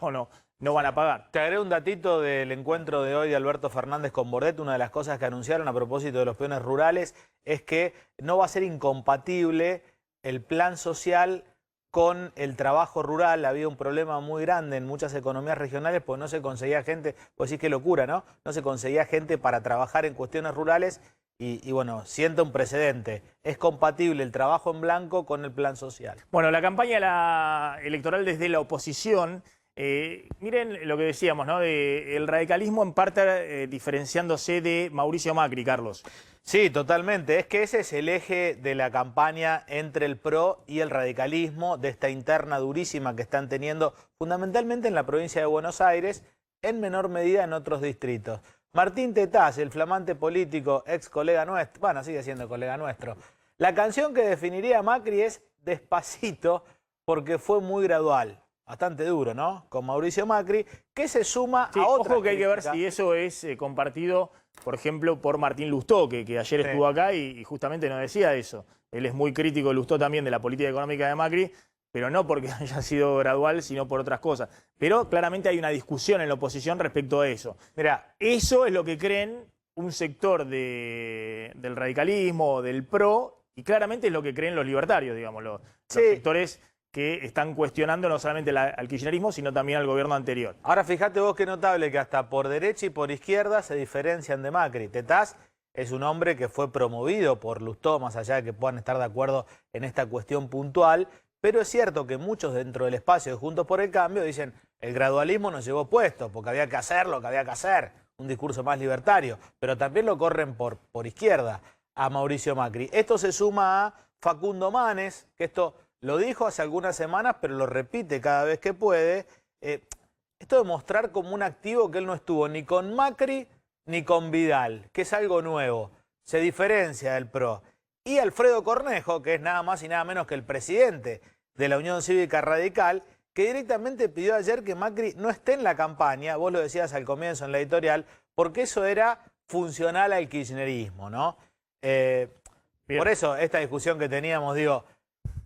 [SPEAKER 1] no van a pagar.
[SPEAKER 6] Te agregué un datito del encuentro de hoy de Alberto Fernández con Bordet. Una de las cosas que anunciaron a propósito de los peones rurales es que no va a ser incompatible el plan social con el trabajo rural. Había un problema muy grande en muchas economías regionales porque no se conseguía gente, pues sí, qué locura, ¿no? No se conseguía gente para trabajar en cuestiones rurales y bueno, sienta un precedente. Es compatible el trabajo en blanco con el plan social.
[SPEAKER 1] Bueno, la campaña electoral desde la oposición, miren lo que decíamos, ¿no? El radicalismo en parte diferenciándose de Mauricio Macri, Carlos.
[SPEAKER 6] Sí, totalmente. Es que ese es el eje de la campaña entre el PRO y el radicalismo, de esta interna durísima que están teniendo fundamentalmente en la provincia de Buenos Aires, en menor medida en otros distritos. Martín Tetaz, el flamante político, ex colega nuestro, bueno, sigue siendo colega nuestro. La canción que definiría a Macri es Despacito, porque fue muy gradual. Bastante duro, ¿no? Con Mauricio Macri, que se suma
[SPEAKER 1] Sí,
[SPEAKER 6] a otra.
[SPEAKER 1] ojo que hay que ver si eso es compartido, por ejemplo, por Martín Lustó, que ayer estuvo acá y justamente nos decía eso. Él es muy crítico, Lustó, también de la política económica de Macri, pero no porque haya sido gradual, sino por otras cosas. Pero claramente hay una discusión en la oposición respecto a eso.
[SPEAKER 6] Mira,
[SPEAKER 1] eso es lo que creen un sector del radicalismo, del PRO, y claramente es lo que creen los libertarios, digamos, los sectores que están cuestionando no solamente al kirchnerismo, sino también al gobierno anterior.
[SPEAKER 6] ahora fíjate vos qué notable que hasta por derecha y por izquierda se diferencian de Macri. Tetaz es un hombre que fue promovido por Lustó, más allá de que puedan estar de acuerdo en esta cuestión puntual, pero es cierto que muchos dentro del espacio de Juntos por el Cambio dicen el gradualismo nos llevó puesto, porque había que hacer lo que había que hacer, un discurso más libertario, pero también lo corren por izquierda a Mauricio Macri. Esto se suma a Facundo Manes, que esto lo dijo hace algunas semanas, pero lo repite cada vez que puede. Esto de mostrar como un activo que él no estuvo ni con Macri ni con Vidal, que es algo nuevo. Se diferencia del PRO. Y Alfredo Cornejo, que es nada más y nada menos que el presidente de la Unión Cívica Radical, que directamente pidió ayer que Macri no esté en la campaña, vos lo decías al comienzo en la editorial, porque eso era funcional al kirchnerismo, ¿no? Por eso esta discusión que teníamos, digo,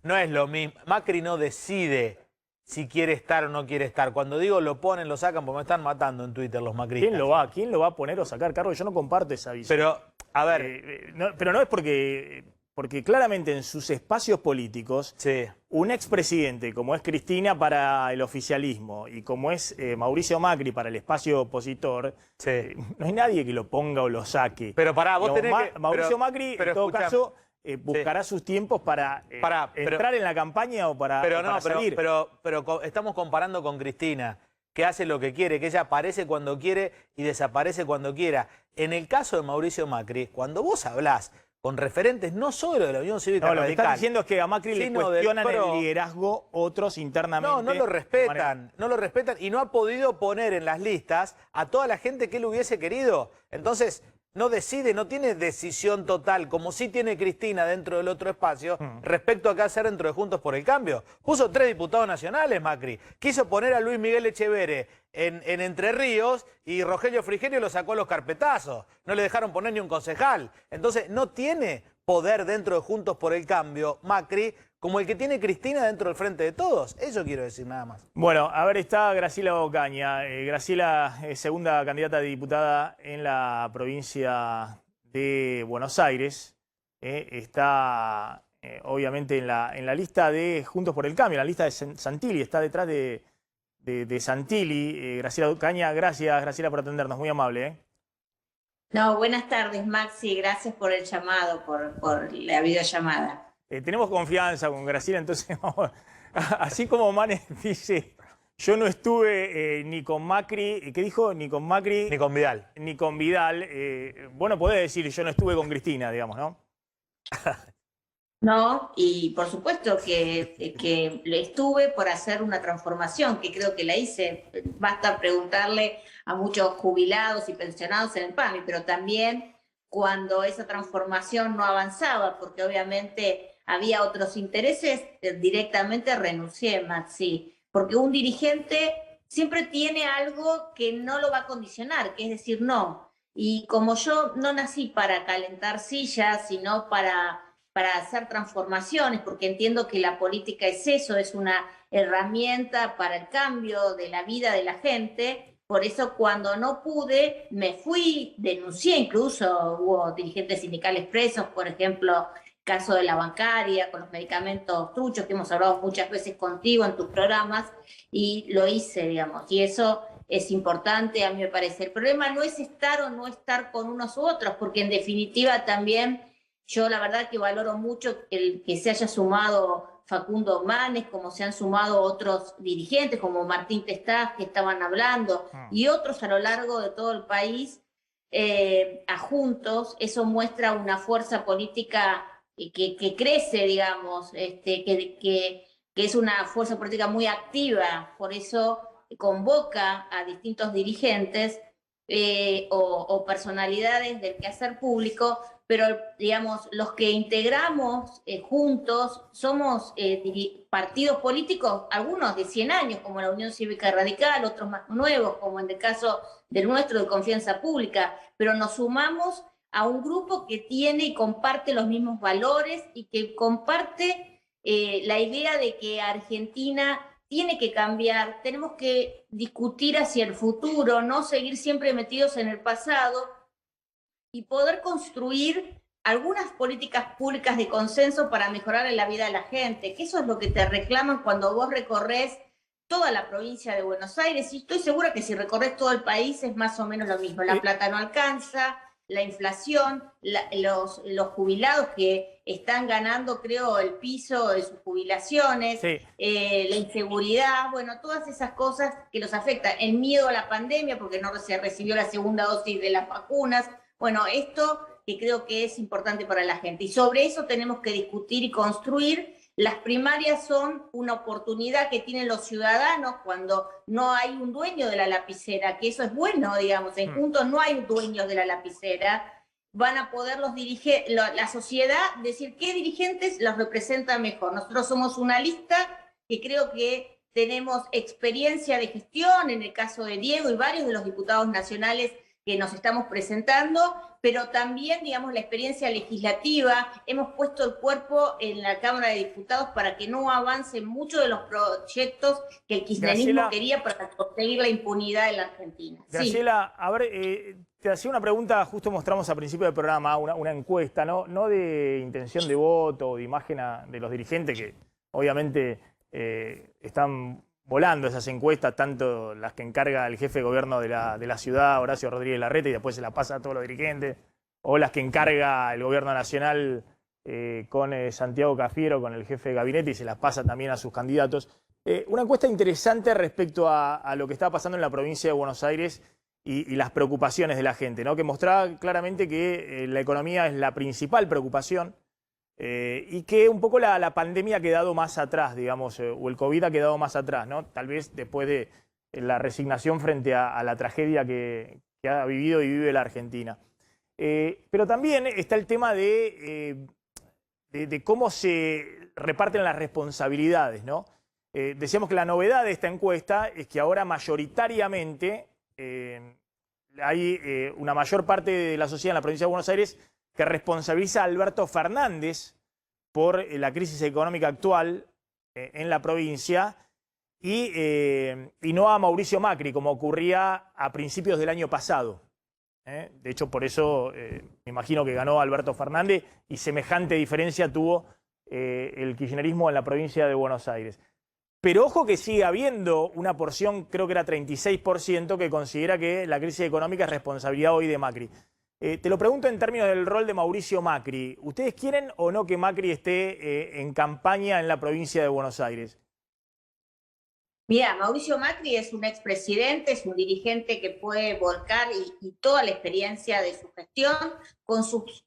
[SPEAKER 6] no es lo mismo. Macri no decide si quiere estar o no quiere estar. Cuando digo lo ponen, lo sacan, porque me están matando en Twitter los macristas.
[SPEAKER 1] ¿Quién lo va a poner o sacar, Carlos? Yo no comparto esa visión.
[SPEAKER 6] Pero, a ver...
[SPEAKER 1] pero no es porque claramente en sus espacios políticos, un expresidente como es Cristina para el oficialismo y como es Mauricio Macri para el espacio opositor, no hay nadie que lo ponga o lo saque.
[SPEAKER 6] Pero pará, vos tenés que...
[SPEAKER 1] Mauricio Macri, en todo caso... buscará sus tiempos para entrar en la campaña o para salir.
[SPEAKER 6] Pero estamos comparando con Cristina, que hace lo que quiere, que ella aparece cuando quiere y desaparece cuando quiera. En el caso de Mauricio Macri, cuando vos hablás con referentes no solo de la Unión Cívica Radical...
[SPEAKER 1] Lo que están diciendo es que a Macri le cuestionan el liderazgo otros internamente.
[SPEAKER 6] No lo respetan, no lo respetan y no ha podido poner en las listas a toda la gente que él hubiese querido. Entonces... no decide, no tiene decisión total, como sí tiene Cristina dentro del otro espacio, respecto a qué hacer dentro de Juntos por el Cambio. Puso 3 diputados nacionales, Macri. Quiso poner a Luis Miguel Echeverre en Entre Ríos y Rogelio Frigerio lo sacó a los carpetazos. No le dejaron poner ni un concejal. Entonces, no tiene poder dentro de Juntos por el Cambio, Macri, como el que tiene Cristina dentro del Frente de Todos. Eso quiero decir nada más.
[SPEAKER 1] Bueno, a ver, está Graciela Ocaña. Graciela es segunda candidata a diputada en la provincia de Buenos Aires. Está obviamente en la lista de Juntos por el Cambio, en la lista de Santilli, está detrás de Santilli. Graciela Ocaña, gracias Graciela por atendernos, muy amable.
[SPEAKER 10] No, buenas tardes, Maxi, gracias por el llamado, por la videollamada.
[SPEAKER 1] Tenemos confianza con Graciela, entonces así como Manes dice, yo no estuve ni con Macri, ¿qué dijo? Ni con Macri.
[SPEAKER 6] Ni con Vidal.
[SPEAKER 1] Ni con Vidal. Bueno, podés decir, yo no estuve con Cristina, digamos, ¿no?
[SPEAKER 10] No, y por supuesto que le estuve por hacer una transformación, que creo que la hice. Basta preguntarle a muchos jubilados y pensionados en el PAMI, pero también cuando esa transformación no avanzaba, porque obviamente había otros intereses, directamente renuncié, Maxi, porque un dirigente siempre tiene algo que no lo va a condicionar, que es decir, no. Y como yo no nací para calentar sillas, sino para hacer transformaciones, porque entiendo que la política es eso, es una herramienta para el cambio de la vida de la gente. Por eso cuando no pude, me fui, denuncié, incluso hubo dirigentes sindicales presos, por ejemplo, caso de la bancaria, con los medicamentos truchos, que hemos hablado muchas veces contigo en tus programas, y lo hice, digamos, y eso es importante, a mí me parece. El problema no es estar o no estar con unos u otros, porque en definitiva también yo la verdad que valoro mucho el que se haya sumado Facundo Manes, como se han sumado otros dirigentes, como Martín Testaz, que estaban hablando, y otros a lo largo de todo el país, a Juntos. Eso muestra una fuerza política que crece, digamos, que es una fuerza política muy activa. Por eso convoca a distintos dirigentes o personalidades del quehacer público, pero digamos, los que integramos Juntos somos partidos políticos, algunos de 100 años, como la Unión Cívica Radical, otros más nuevos, como en el caso del nuestro de Confianza Pública, pero nos sumamos a un grupo que tiene y comparte los mismos valores y que comparte la idea de que Argentina tiene que cambiar, tenemos que discutir hacia el futuro, no seguir siempre metidos en el pasado, y poder construir algunas políticas públicas de consenso para mejorar la vida de la gente, que eso es lo que te reclaman cuando vos recorres toda la provincia de Buenos Aires, y estoy segura que si recorres todo el país es más o menos lo mismo. La plata no alcanza, la inflación, los jubilados que están ganando, creo, el piso de sus jubilaciones,
[SPEAKER 1] sí.
[SPEAKER 10] La inseguridad, bueno, todas esas cosas que los afectan, el miedo a la pandemia porque no se recibió la segunda dosis de las vacunas. Bueno, esto que creo que es importante para la gente. Y sobre eso tenemos que discutir y construir. Las primarias son una oportunidad que tienen los ciudadanos cuando no hay un dueño de la lapicera, que eso es bueno, digamos. En Juntos no hay dueños de la lapicera. Van a poder la sociedad decir qué dirigentes los representan mejor. Nosotros somos una lista que creo que tenemos experiencia de gestión, en el caso de Diego y varios de los diputados nacionales que nos estamos presentando, pero también, digamos, la experiencia legislativa. Hemos puesto el cuerpo en la Cámara de Diputados para que no avancen muchos de los proyectos que el kirchnerismo quería para conseguir la impunidad en la Argentina.
[SPEAKER 1] Graciela, sí. A ver, te hacía una pregunta, justo mostramos al principio del programa una encuesta, no de intención de voto o de imagen de los dirigentes, que obviamente están volando esas encuestas, tanto las que encarga el jefe de gobierno de la ciudad, Horacio Rodríguez Larreta, y después se las pasa a todos los dirigentes, o las que encarga el gobierno nacional con Santiago Cafiero, con el jefe de gabinete, y se las pasa también a sus candidatos. Una encuesta interesante respecto a lo que está pasando en la provincia de Buenos Aires y las preocupaciones de la gente, ¿no? Que mostraba claramente que la economía es la principal preocupación, y que un poco la pandemia ha quedado más atrás, digamos, o el COVID ha quedado más atrás, ¿no? Tal vez después de la resignación frente a la tragedia que ha vivido y vive la Argentina. Pero también está el tema de cómo se reparten las responsabilidades, ¿no? Decíamos que la novedad de esta encuesta es que ahora mayoritariamente hay una mayor parte de la sociedad en la provincia de Buenos Aires que responsabiliza a Alberto Fernández por la crisis económica actual en la provincia y no a Mauricio Macri, como ocurría a principios del año pasado. De hecho, por eso me imagino que ganó Alberto Fernández y semejante diferencia tuvo el kirchnerismo en la provincia de Buenos Aires. Pero ojo que sigue habiendo una porción, creo que era 36%, que considera que la crisis económica es responsabilidad hoy de Macri. Te lo pregunto en términos del rol de Mauricio Macri. ¿Ustedes quieren o no que Macri esté en campaña en la provincia de Buenos Aires?
[SPEAKER 10] Mira, Mauricio Macri es un expresidente, es un dirigente que puede volcar y toda la experiencia de su gestión con sus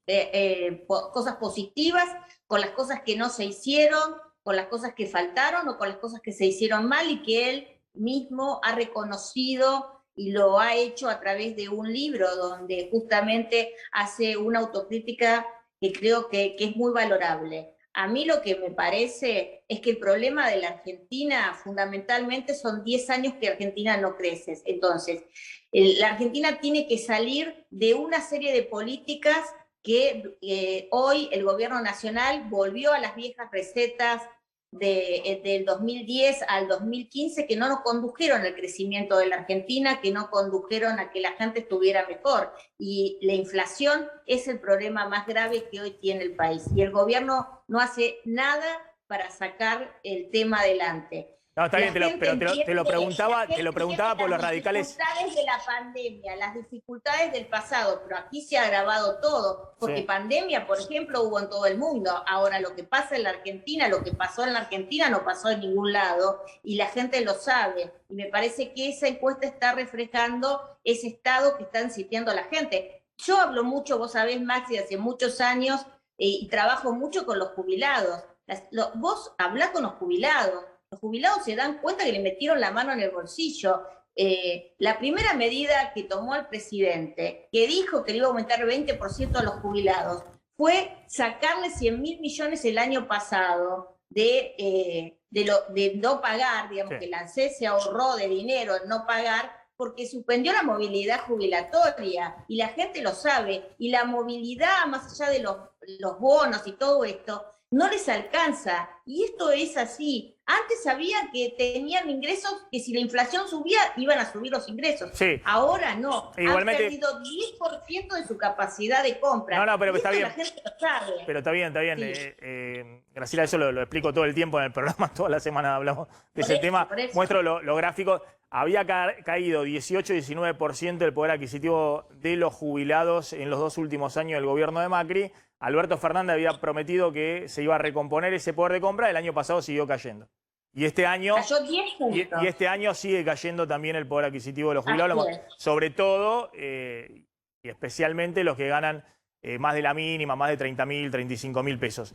[SPEAKER 10] cosas positivas, con las cosas que no se hicieron, con las cosas que faltaron o con las cosas que se hicieron mal y que él mismo ha reconocido y lo ha hecho a través de un libro donde justamente hace una autocrítica que creo que es muy valorable. A mí lo que me parece es que el problema de la Argentina fundamentalmente son 10 años que Argentina no crece. Entonces, la Argentina tiene que salir de una serie de políticas que hoy el gobierno nacional volvió a las viejas recetas del 2010 al 2015 que no nos condujeron al crecimiento de la Argentina, que no condujeron a que la gente estuviera mejor. Y la inflación es el problema más grave que hoy tiene el país. Y el gobierno no hace nada para sacar el tema adelante.
[SPEAKER 1] No, está bien, pero te lo preguntaba por los radicales.
[SPEAKER 10] Las dificultades de la pandemia, las dificultades del pasado, pero aquí se ha agravado todo, porque pandemia, por ejemplo, hubo en todo el mundo. Ahora, lo que pasa en la Argentina, lo que pasó en la Argentina no pasó en ningún lado, y la gente lo sabe. Y me parece que esa encuesta está reflejando ese estado que están sintiendo la gente. Yo hablo mucho, vos sabés, Maxi, hace muchos años, y trabajo mucho con los jubilados. Vos hablás con los jubilados. Los jubilados se dan cuenta que le metieron la mano en el bolsillo. La primera medida que tomó el presidente, que dijo que le iba a aumentar el 20% a los jubilados, fue sacarle 100.000 millones el año pasado de no pagar, digamos, que la ANSES se ahorró de dinero en no pagar, porque suspendió la movilidad jubilatoria, y la gente lo sabe, y la movilidad, más allá de los bonos y todo esto, no les alcanza, y esto es así. Antes sabían que tenían ingresos, que si la inflación subía, iban a subir los ingresos. Sí. Ahora no.
[SPEAKER 1] Igualmente,
[SPEAKER 10] han perdido 10% de su capacidad de compra.
[SPEAKER 1] No, pero está bien.
[SPEAKER 10] La gente lo sabe.
[SPEAKER 1] Pero está bien. Sí. Graciela, eso lo explico todo el tiempo en el programa, toda la semana hablamos de ese tema. Muestro los gráficos. Había caído 18-19% el poder adquisitivo de los jubilados en los 2 últimos años del gobierno de Macri. Alberto Fernández había prometido que se iba a recomponer ese poder de compra. El año pasado siguió cayendo. Y este año,
[SPEAKER 10] cayó 10 puntos.
[SPEAKER 1] Y este año sigue cayendo también el poder adquisitivo de los jubilados. Sobre todo, y especialmente los que ganan más de la mínima, más de 30.000, 35.000 pesos.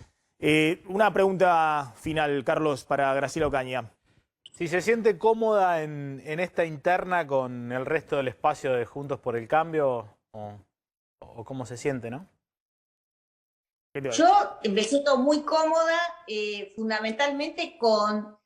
[SPEAKER 1] Una pregunta final, Carlos, para Graciela Ocaña.
[SPEAKER 6] Si se siente cómoda en esta interna con el resto del espacio de Juntos por el Cambio, o cómo se siente, ¿no?
[SPEAKER 10] Yo me siento muy cómoda, fundamentalmente con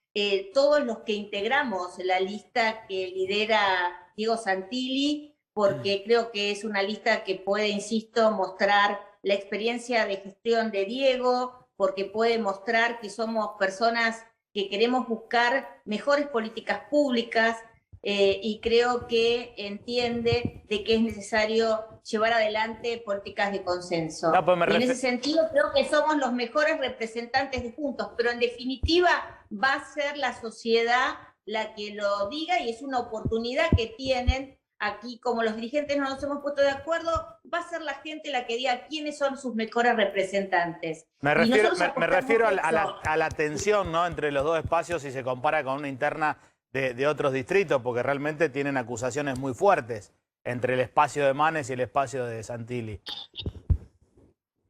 [SPEAKER 10] todos los que integramos la lista que lidera Diego Santilli, porque creo que es una lista que puede, insisto, mostrar la experiencia de gestión de Diego, porque puede mostrar que somos personas que queremos buscar mejores políticas públicas, y creo que entiende de que es necesario llevar adelante políticas de consenso. En ese sentido creo que somos los mejores representantes de Juntos, pero en definitiva va a ser la sociedad la que lo diga, y es una oportunidad que tienen aquí, como los dirigentes no nos hemos puesto de acuerdo, va a ser la gente la que diga quiénes son sus mejores representantes.
[SPEAKER 6] Me refiero a la tensión, ¿no?, entre los dos espacios si se compara con una interna de otros distritos, porque realmente tienen acusaciones muy fuertes entre el espacio de Manes y el espacio de Santilli.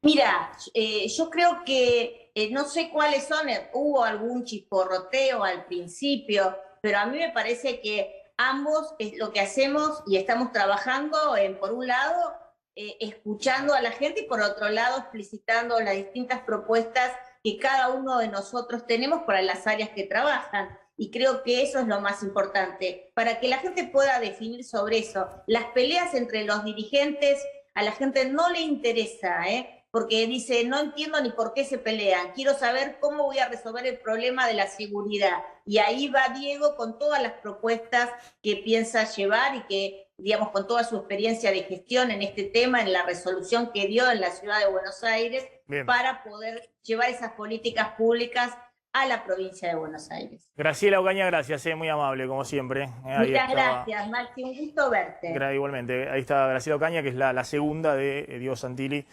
[SPEAKER 10] Mira, yo creo que no sé cuáles son, hubo algún chisporroteo al principio, pero a mí me parece que ambos es lo que hacemos y estamos trabajando por un lado, escuchando a la gente, y por otro lado explicitando las distintas propuestas que cada uno de nosotros tenemos para las áreas que trabajan. Y creo que eso es lo más importante, para que la gente pueda definir sobre eso. Las peleas entre los dirigentes a la gente no le interesa, porque dice, no entiendo ni por qué se pelean, quiero saber cómo voy a resolver el problema de la seguridad. Y ahí va Diego con todas las propuestas que piensa llevar y que, digamos, con toda su experiencia de gestión en este tema, en la resolución que dio en la ciudad de Buenos Aires,
[SPEAKER 1] Bien.
[SPEAKER 10] para poder llevar esas políticas públicas a la provincia de Buenos Aires.
[SPEAKER 1] Graciela Ocaña, gracias, muy amable, como siempre. Ahí
[SPEAKER 10] Muchas
[SPEAKER 1] estaba.
[SPEAKER 10] gracias, Maxi, un gusto verte.
[SPEAKER 1] Igualmente, ahí está Graciela Ocaña, que es la segunda de Diego Santilli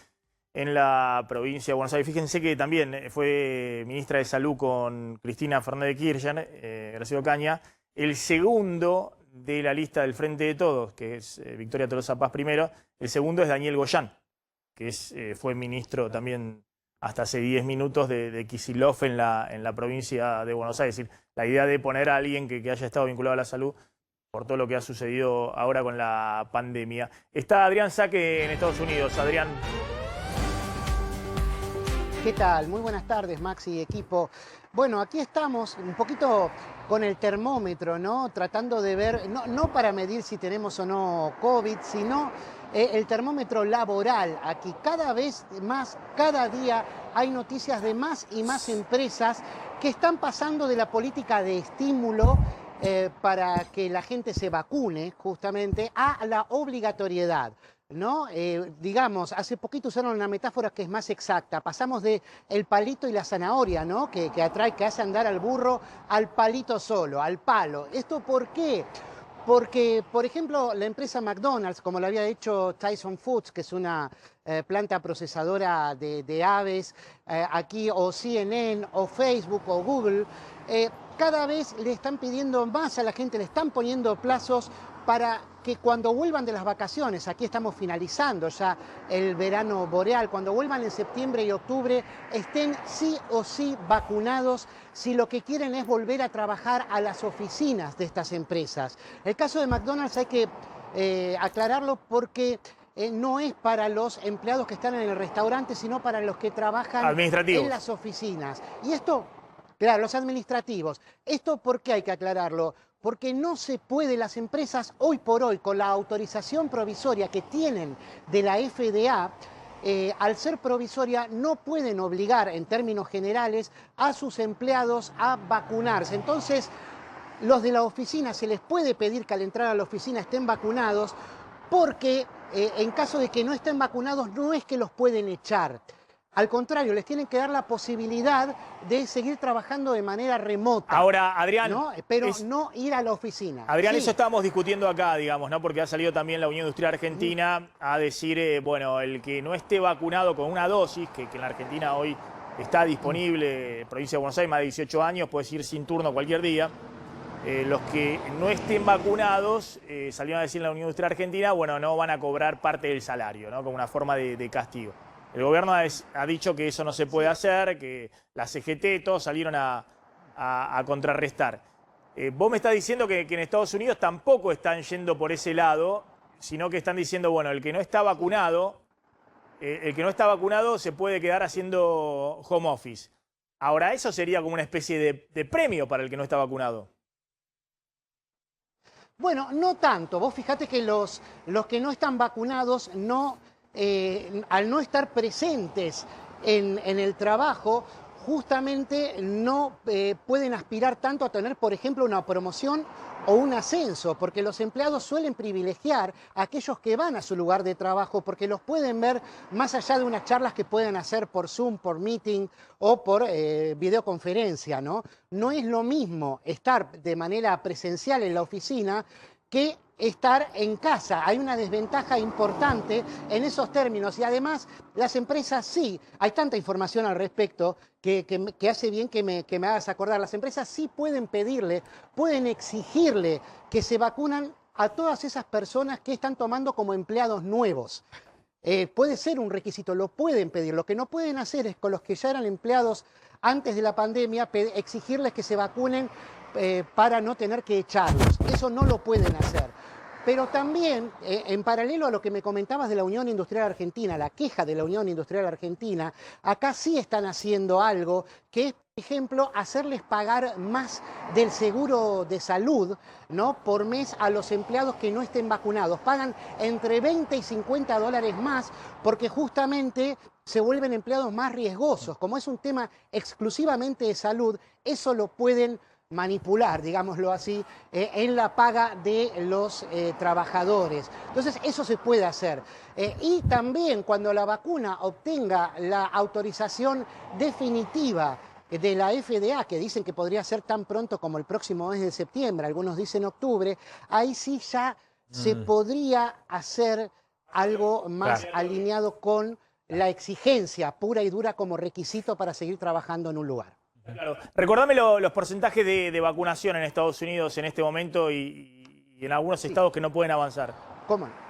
[SPEAKER 1] en la provincia de Buenos Aires. Fíjense que también fue ministra de Salud con Cristina Fernández de Kirchner, Graciela Ocaña. El segundo de la lista del Frente de Todos, que es Victoria Tolosa Paz primero, el segundo es Daniel Goyán, que fue ministro también hasta hace 10 minutos de Kicillof en la provincia de Buenos Aires. Es decir, la idea de poner a alguien que haya estado vinculado a la salud por todo lo que ha sucedido ahora con la pandemia. Está Adrián Saque en Estados Unidos. Adrián.
[SPEAKER 11] ¿Qué tal? Muy buenas tardes, Maxi y equipo. Bueno, aquí estamos un poquito con el termómetro, ¿no? Tratando de ver, no para medir si tenemos o no COVID, sino el termómetro laboral. Aquí cada vez más, cada día hay noticias de más y más empresas que están pasando de la política de estímulo para que la gente se vacune, justamente, a la obligatoriedad, ¿no? Digamos, hace poquito usaron una metáfora que es más exacta. Pasamos de el palito y la zanahoria, ¿no? Que hace andar al burro, al palito solo, al palo. ¿Esto por qué? Porque, por ejemplo, la empresa McDonald's, como lo había hecho Tyson Foods, que es una planta procesadora de aves, aquí, o CNN, o Facebook, o Google, cada vez le están pidiendo más a la gente, le están poniendo plazos para que cuando vuelvan de las vacaciones, aquí estamos finalizando ya el verano boreal, cuando vuelvan en septiembre y octubre, estén sí o sí vacunados si lo que quieren es volver a trabajar a las oficinas de estas empresas. El caso de McDonald's hay que aclararlo porque no es para los empleados que están en el restaurante, sino para los que trabajan en las oficinas. Y esto, claro, los administrativos. ¿Esto por qué hay que aclararlo? Porque no se puede, las empresas hoy por hoy, con la autorización provisoria que tienen de la FDA, al ser provisoria, no pueden obligar, en términos generales, a sus empleados a vacunarse. Entonces, los de la oficina se les puede pedir que al entrar a la oficina estén vacunados, porque en caso de que no estén vacunados, no es que los pueden echar. Al contrario, les tienen que dar la posibilidad de seguir trabajando de manera remota.
[SPEAKER 1] Ahora, Adrián...
[SPEAKER 11] ¿no? Pero no ir a la oficina.
[SPEAKER 1] Adrián,
[SPEAKER 11] sí.
[SPEAKER 1] Eso estábamos discutiendo acá, digamos, ¿no? Porque ha salido también la Unión Industrial Argentina a decir, bueno, el que no esté vacunado con una dosis, que en la Argentina hoy está disponible, provincia de Buenos Aires, más de 18 años, puedes ir sin turno cualquier día. Los que no estén vacunados, salieron a decir en la Unión Industrial Argentina, bueno, no van a cobrar parte del salario, ¿no? Como una forma de castigo. El gobierno ha dicho que eso no se puede hacer, que la CGT, todos salieron a contrarrestar. Vos me estás diciendo que en Estados Unidos tampoco están yendo por ese lado, sino que están diciendo, bueno, el que no está vacunado se puede quedar haciendo home office. Ahora, eso sería como una especie de premio para el que no está vacunado.
[SPEAKER 11] Bueno, no tanto. Vos fijate que los que no están vacunados al no estar presentes en el trabajo, justamente no pueden aspirar tanto a tener, por ejemplo, una promoción o un ascenso, porque los empleados suelen privilegiar a aquellos que van a su lugar de trabajo porque los pueden ver más allá de unas charlas que pueden hacer por Zoom, por meeting o por videoconferencia, ¿no? No es lo mismo estar de manera presencial en la oficina que estar en casa. Hay una desventaja importante en esos términos y además las empresas sí, hay tanta información al respecto que hace bien que me hagas acordar. Las empresas sí pueden pedirle, pueden exigirle que se vacunan a todas esas personas que están tomando como empleados nuevos. Puede ser un requisito, lo pueden pedir. Lo que no pueden hacer es con los que ya eran empleados antes de la pandemia, exigirles que se vacunen para no tener que echarlos. Eso no lo pueden hacer. Pero también, en paralelo a lo que me comentabas de la Unión Industrial Argentina, la queja de la Unión Industrial Argentina, acá sí están haciendo algo que es ejemplo, hacerles pagar más del seguro de salud, ¿no?, por mes a los empleados que no estén vacunados. Pagan entre 20 y 50 dólares más porque justamente se vuelven empleados más riesgosos. Como es un tema exclusivamente de salud, eso lo pueden manipular, digámoslo así, en la paga de los trabajadores. Entonces, eso se puede hacer. Y también cuando la vacuna obtenga la autorización definitiva de la FDA, que dicen que podría ser tan pronto como el próximo mes de septiembre, algunos dicen octubre, ahí sí ya se podría hacer algo más alineado con la exigencia pura y dura como requisito para seguir trabajando en un lugar.
[SPEAKER 1] Claro. Recordame los porcentajes de vacunación en Estados Unidos en este momento y en algunos estados que no pueden avanzar.
[SPEAKER 11] ¿Cómo no?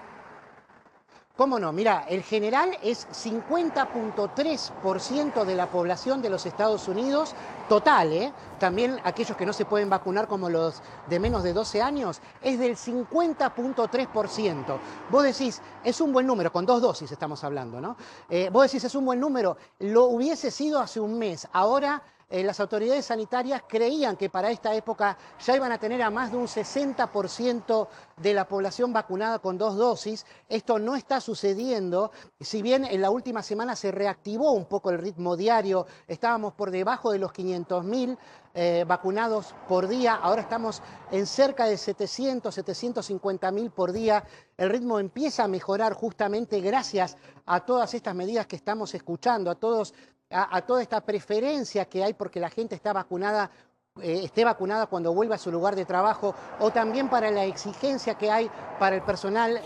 [SPEAKER 11] ¿Cómo no? Mira, el general es 50.3% de la población de los Estados Unidos, total, ¿eh? También aquellos que no se pueden vacunar como los de menos de 12 años, es del 50.3%. Vos decís, es un buen número, con 2 dosis estamos hablando, ¿no? Vos decís, es un buen número, lo hubiese sido hace un mes, ahora las autoridades sanitarias creían que para esta época ya iban a tener a más de un 60% de la población vacunada con 2 dosis. Esto no está sucediendo. Si bien en la última semana se reactivó un poco el ritmo diario, estábamos por debajo de los 500.000 vacunados por día, ahora estamos en cerca de 700, 750.000 por día. El ritmo empieza a mejorar justamente gracias a todas estas medidas que estamos escuchando, a toda esta preferencia que hay porque la gente está vacunada, esté vacunada cuando vuelva a su lugar de trabajo, o también para la exigencia que hay para el personal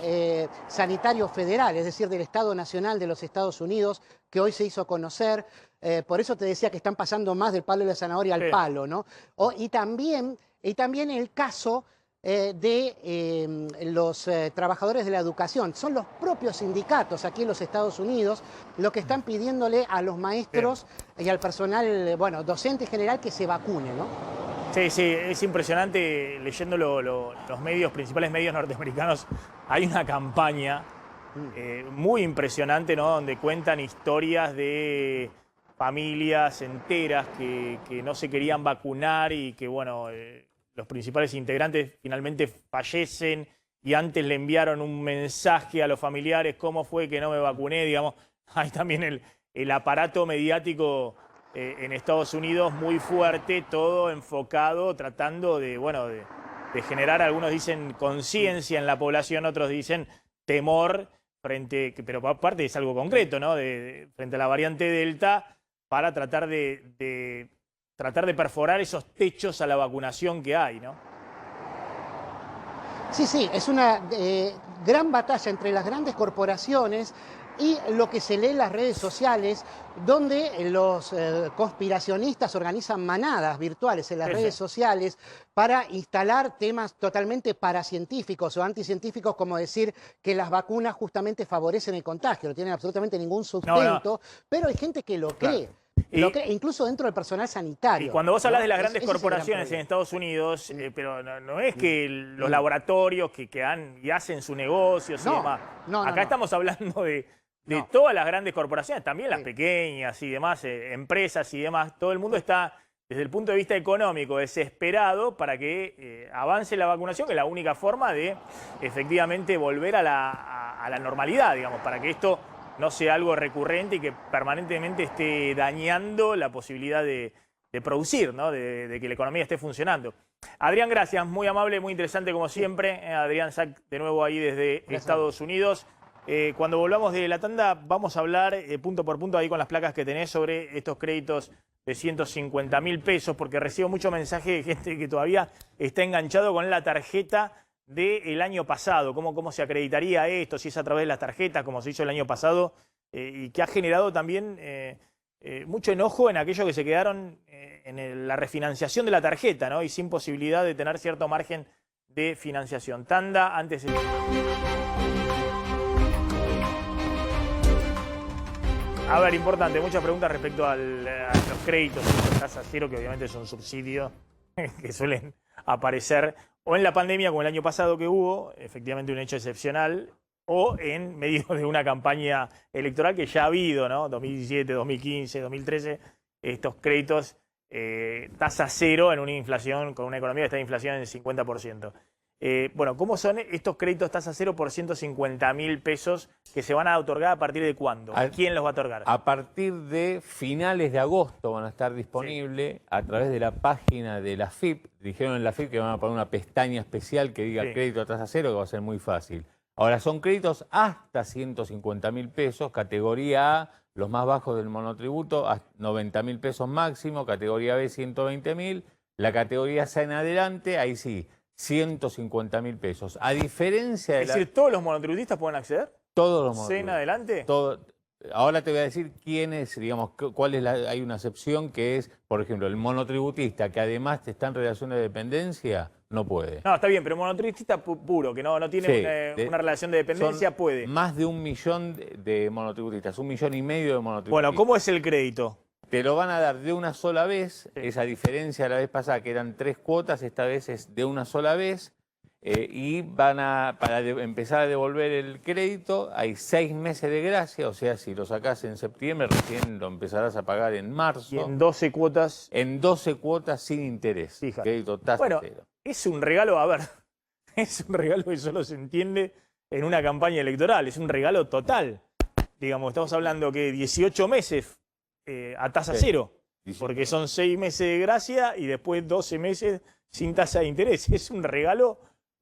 [SPEAKER 11] sanitario federal, es decir, del Estado Nacional de los Estados Unidos, que hoy se hizo conocer. Por eso te decía que están pasando más del palo de la zanahoria al palo, ¿no? Y también el caso de los trabajadores de la educación. Son los propios sindicatos aquí en los Estados Unidos los que están pidiéndole a los maestros y al personal, bueno, docente en general, que se vacune, ¿no?
[SPEAKER 1] Sí, sí, es impresionante. Leyendo los principales medios norteamericanos, hay una campaña muy impresionante, ¿no?, donde cuentan historias de familias enteras que no se querían vacunar y que, bueno, los principales integrantes finalmente fallecen y antes le enviaron un mensaje a los familiares, ¿cómo fue que no me vacuné? Digamos, hay también el aparato mediático en Estados Unidos muy fuerte, todo enfocado, tratando de, bueno, de generar, algunos dicen conciencia en la población, otros dicen temor pero aparte es algo concreto, ¿no?, frente a la variante Delta, para tratar de perforar esos techos a la vacunación que hay, ¿no?
[SPEAKER 11] Sí, sí, es una gran batalla entre las grandes corporaciones y lo que se lee en las redes sociales, donde los conspiracionistas organizan manadas virtuales en las redes sociales para instalar temas totalmente paracientíficos o anticientíficos, como decir que las vacunas justamente favorecen el contagio. No tienen absolutamente ningún sustento, pero hay gente que lo cree. Lo cree, incluso dentro del personal sanitario.
[SPEAKER 1] Y cuando vos hablas de las grandes corporaciones en Estados Unidos, pero no es que los laboratorios que hacen sus negocios y demás. Acá estamos hablando de todas las grandes corporaciones, también las pequeñas y demás, empresas y demás. Todo el mundo está, desde el punto de vista económico, desesperado para que avance la vacunación, que es la única forma de efectivamente volver a la normalidad, digamos, para que esto no sea algo recurrente y que permanentemente esté dañando la posibilidad de producir, ¿no?, de que la economía esté funcionando. Adrián, gracias, muy amable, muy interesante como siempre. Adrián Sack, de nuevo ahí desde Estados Unidos. Cuando volvamos de la tanda vamos a hablar punto por punto ahí con las placas que tenés sobre estos créditos de 150.000 pesos, porque recibo mucho mensaje de gente que todavía está enganchado con la tarjeta del año pasado, cómo se acreditaría esto, si es a través de las tarjetas, como se hizo el año pasado, y que ha generado también mucho enojo en aquellos que se quedaron en la refinanciación de la tarjeta, ¿no?, y sin posibilidad de tener cierto margen de financiación. Tanda antes... A ver, importante, muchas preguntas respecto a los créditos de tasa cero, que obviamente son subsidios que suelen aparecer o en la pandemia, como el año pasado que hubo, efectivamente un hecho excepcional, o en medio de una campaña electoral que ya ha habido, ¿no? 2017, 2015, 2013, estos créditos tasa cero en una inflación, con una economía que está en inflación en 50%. Bueno, ¿cómo son estos créditos tasa cero por 150.000 pesos que se van a otorgar a partir de cuándo? ¿Quién los va a otorgar?
[SPEAKER 4] A partir de finales de agosto van a estar disponibles a través de la página de la FIP. Dijeron en la FIP que van a poner una pestaña especial que diga crédito a tasa cero, que va a ser muy fácil. Ahora, son créditos hasta 150.000 pesos, categoría A, los más bajos del monotributo, a 90.000 pesos máximo, categoría B, 120.000, la categoría C en adelante, ahí sí, 150.000 pesos. A diferencia de
[SPEAKER 1] Es decir, ¿todos los monotributistas pueden acceder?
[SPEAKER 4] todos los
[SPEAKER 1] ¿C en
[SPEAKER 4] monotributos.
[SPEAKER 1] adelante?
[SPEAKER 4] Ahora te voy a decir quiénes, digamos, cuál es hay una excepción que es, por ejemplo, el monotributista que además está en relación de dependencia, no puede.
[SPEAKER 1] No, está bien, pero monotributista puro, que no tiene una relación de dependencia, puede.
[SPEAKER 4] Más de 1 millón de monotributistas, 1,5 millones de monotributistas.
[SPEAKER 1] Bueno, ¿cómo es el crédito?
[SPEAKER 4] Te lo van a dar de una sola vez, esa diferencia de la vez pasada que eran 3 cuotas, esta vez es de una sola vez, y para empezar a devolver el crédito hay 6 meses de gracia, o sea, si lo sacás en septiembre recién lo empezarás a pagar en marzo.
[SPEAKER 1] Y en 12 cuotas.
[SPEAKER 4] En 12 cuotas sin interés.
[SPEAKER 1] Fíjate.
[SPEAKER 4] Crédito tasa cero.
[SPEAKER 1] Es un regalo, a ver, es un regalo que solo se entiende en una campaña electoral, es un regalo total. Digamos, estamos hablando que 18 meses a tasa cero, porque son 6 meses de gracia y después 12 meses sin tasa de interés. Es un regalo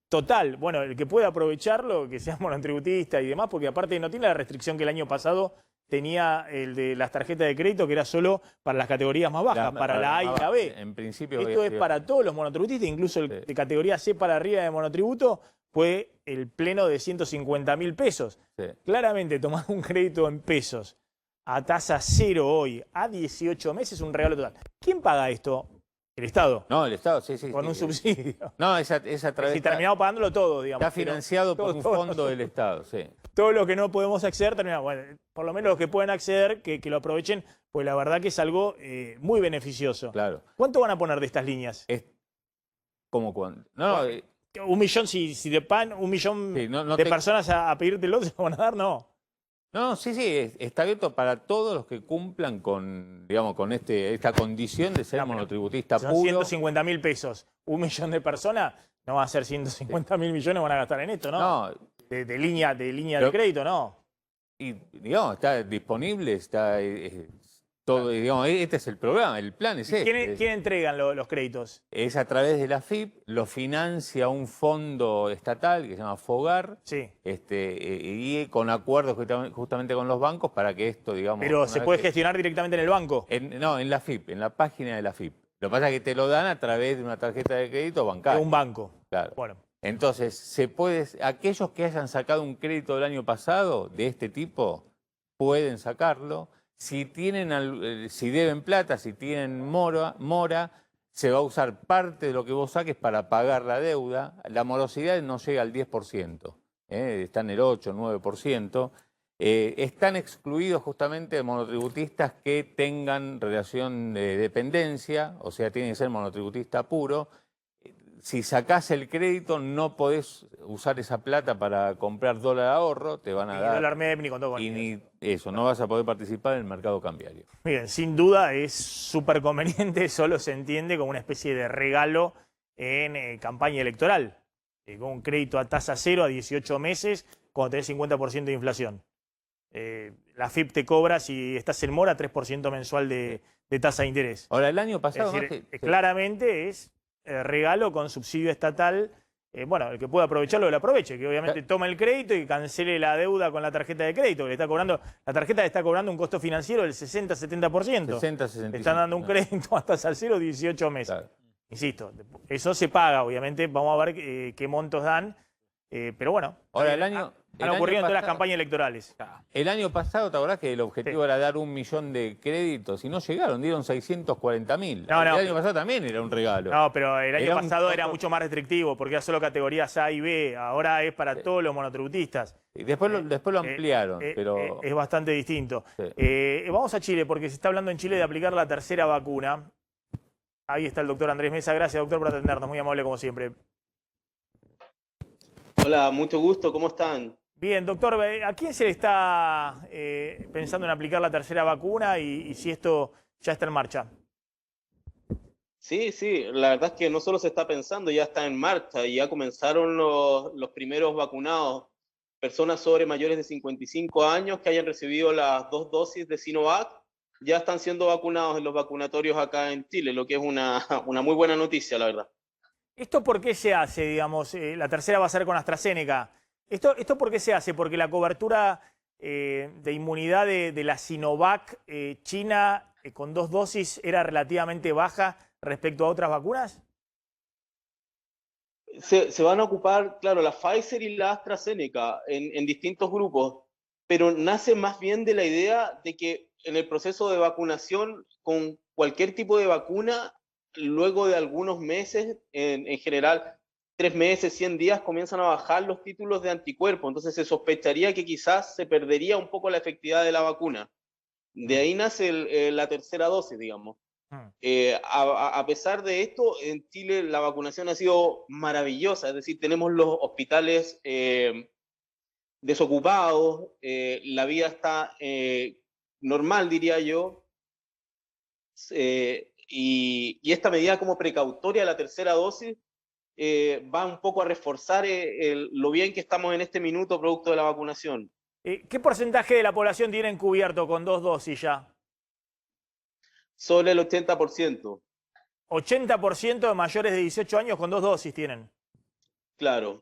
[SPEAKER 1] total. Bueno, el que pueda aprovecharlo, que sea monotributista y demás, porque aparte no tiene la restricción que el año pasado tenía el de las tarjetas de crédito, que era solo para las categorías más bajas, para la A y la B.
[SPEAKER 4] En principio,
[SPEAKER 1] esto es para todos los monotributistas, incluso el de categoría C para arriba de monotributo, fue el pleno de 150.000 pesos. Claramente, tomar un crédito en pesos a tasa cero hoy, a 18 meses, es un regalo total. ¿Quién paga esto? ¿El Estado?
[SPEAKER 4] No, el Estado, sí.
[SPEAKER 1] Con un subsidio.
[SPEAKER 4] No, es a través...
[SPEAKER 1] Si terminamos pagándolo todo, digamos.
[SPEAKER 4] Está financiado por un fondo del Estado, sí.
[SPEAKER 1] Todo lo que no podemos acceder, terminamos. Bueno, por lo menos los que pueden acceder, que lo aprovechen, pues la verdad que es algo muy beneficioso.
[SPEAKER 4] Claro.
[SPEAKER 1] ¿Cuánto van a poner de estas líneas?
[SPEAKER 4] ¿Cómo cuánto? No,
[SPEAKER 1] 1 millón, si de pan, 1 millón de personas a pedírtelo, ¿se lo van a dar? No.
[SPEAKER 4] No, sí, está abierto para todos los que cumplan con, digamos, con esta condición de ser monotributista
[SPEAKER 1] son
[SPEAKER 4] puro.
[SPEAKER 1] 150.000 pesos. 1 millón de personas no va a ser 150.000 millones, van a gastar en esto, ¿no?
[SPEAKER 4] No.
[SPEAKER 1] De línea de crédito, no.
[SPEAKER 4] Y, digamos, está disponible, está todo, digamos, este es el programa, el plan es este.
[SPEAKER 1] ¿Quién entregan los créditos?
[SPEAKER 4] Es a través de la FIP, lo financia un fondo estatal que se llama FOGAR, y con acuerdos justamente con los bancos para que esto, digamos...
[SPEAKER 1] Pero ¿se puede gestionar directamente en el banco?
[SPEAKER 4] No, en la FIP, en la página de la FIP. Lo que pasa es que te lo dan a través de una tarjeta de crédito bancaria.
[SPEAKER 1] De un banco.
[SPEAKER 4] Claro.
[SPEAKER 1] Bueno.
[SPEAKER 4] Entonces, aquellos que hayan sacado un crédito del año pasado de este tipo, pueden sacarlo. Si deben plata, si tienen mora, se va a usar parte de lo que vos saques para pagar la deuda. La morosidad no llega al 10%, está en el 8, 9%. Están excluidos justamente monotributistas que tengan relación de dependencia, o sea, tienen que ser monotributista puro. Si sacás el crédito, no podés usar esa plata para comprar dólar ahorro, te van a dar...
[SPEAKER 1] dólar MEP, ni con todo.
[SPEAKER 4] Y ni eso, no vas a poder participar en el mercado cambiario.
[SPEAKER 1] Bien, sin duda es súper conveniente, solo se entiende como una especie de regalo en campaña electoral. Con un crédito a tasa cero a 18 meses, cuando tenés 50% de inflación. La FIP te cobra, si estás en mora, 3% mensual de tasa de interés.
[SPEAKER 4] Ahora, el año pasado...
[SPEAKER 1] Es decir, claramente es... regalo con subsidio estatal, bueno, el que pueda aprovecharlo, lo aproveche, que obviamente toma el crédito y cancele la deuda con la tarjeta de crédito, que le está cobrando, la tarjeta le está cobrando un costo financiero del 60-70%.
[SPEAKER 4] 60-65%.
[SPEAKER 1] Le están dando un crédito hasta al cero 18 meses. Claro. Insisto, eso se paga, obviamente, vamos a ver qué montos dan, pero bueno.
[SPEAKER 4] Ahora,
[SPEAKER 1] han ocurrido en todas las campañas electorales.
[SPEAKER 4] El año pasado, ¿te acordás que el objetivo era dar 1 millón de créditos? Y no llegaron, dieron 640.000.
[SPEAKER 1] No,
[SPEAKER 4] el año pasado también era un regalo.
[SPEAKER 1] No, pero el año pasado era mucho más restrictivo, porque era solo categorías A y B. Ahora es para todos los monotributistas.
[SPEAKER 4] Y después lo ampliaron, pero...
[SPEAKER 1] Es bastante distinto. Vamos a Chile, porque se está hablando en Chile de aplicar la tercera vacuna. Ahí está el doctor Andrés Mesa. Gracias, doctor, por atendernos. Muy amable, como siempre.
[SPEAKER 12] Hola, mucho gusto. ¿Cómo están?
[SPEAKER 1] Bien, doctor, ¿a quién se le está pensando en aplicar la tercera vacuna y si esto ya está en marcha?
[SPEAKER 12] Sí, sí, la verdad es que no solo se está pensando, ya está en marcha y ya comenzaron los primeros vacunados. Personas sobre mayores de 55 años que hayan recibido las 2 dosis de Sinovac ya están siendo vacunados en los vacunatorios acá en Chile, lo que es una muy buena noticia, la verdad.
[SPEAKER 1] ¿Esto por qué se hace, digamos? La tercera va a ser con AstraZeneca. ¿Esto por qué se hace? ¿Porque la cobertura de inmunidad de la Sinovac china con 2 dosis era relativamente baja respecto a otras vacunas?
[SPEAKER 12] Se van a ocupar, claro, la Pfizer y la AstraZeneca en distintos grupos, pero nace más bien de la idea de que en el proceso de vacunación con cualquier tipo de vacuna, luego de algunos meses, en general 3 meses, 100 días, comienzan a bajar los títulos de anticuerpos, entonces se sospecharía que quizás se perdería un poco la efectividad de la vacuna. De ahí nace la tercera dosis, digamos. A pesar de esto, en Chile la vacunación ha sido maravillosa, es decir, tenemos los hospitales desocupados, la vida está normal, diría yo, y esta medida como precautoria, la tercera dosis, va un poco a reforzar lo bien que estamos en este minuto producto de la vacunación.
[SPEAKER 1] ¿Qué porcentaje de la población tienen cubierto con 2 dosis ya?
[SPEAKER 12] Sobre el 80%.
[SPEAKER 1] 80% de mayores de 18 años con 2 dosis tienen.
[SPEAKER 12] Claro.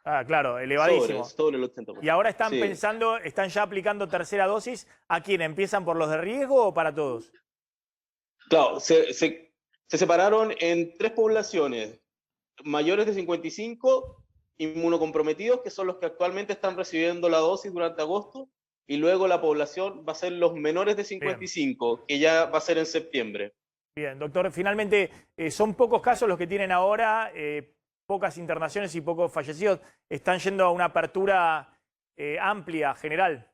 [SPEAKER 1] Ah, claro, elevadísimo.
[SPEAKER 12] Sobre el 80%.
[SPEAKER 1] Y ahora están
[SPEAKER 12] Sí.
[SPEAKER 1] pensando, están ya aplicando tercera dosis. ¿A quién? ¿Empiezan por los de riesgo o para todos?
[SPEAKER 12] Claro, se separaron en 3 poblaciones. Mayores de 55, inmunocomprometidos, que son los que actualmente están recibiendo la dosis durante agosto, y luego la población va a ser los menores de 55, bien, que ya va a ser en septiembre.
[SPEAKER 1] Bien, doctor, finalmente son pocos casos los que tienen ahora, pocas internaciones y pocos fallecidos. Están yendo a una apertura amplia, general.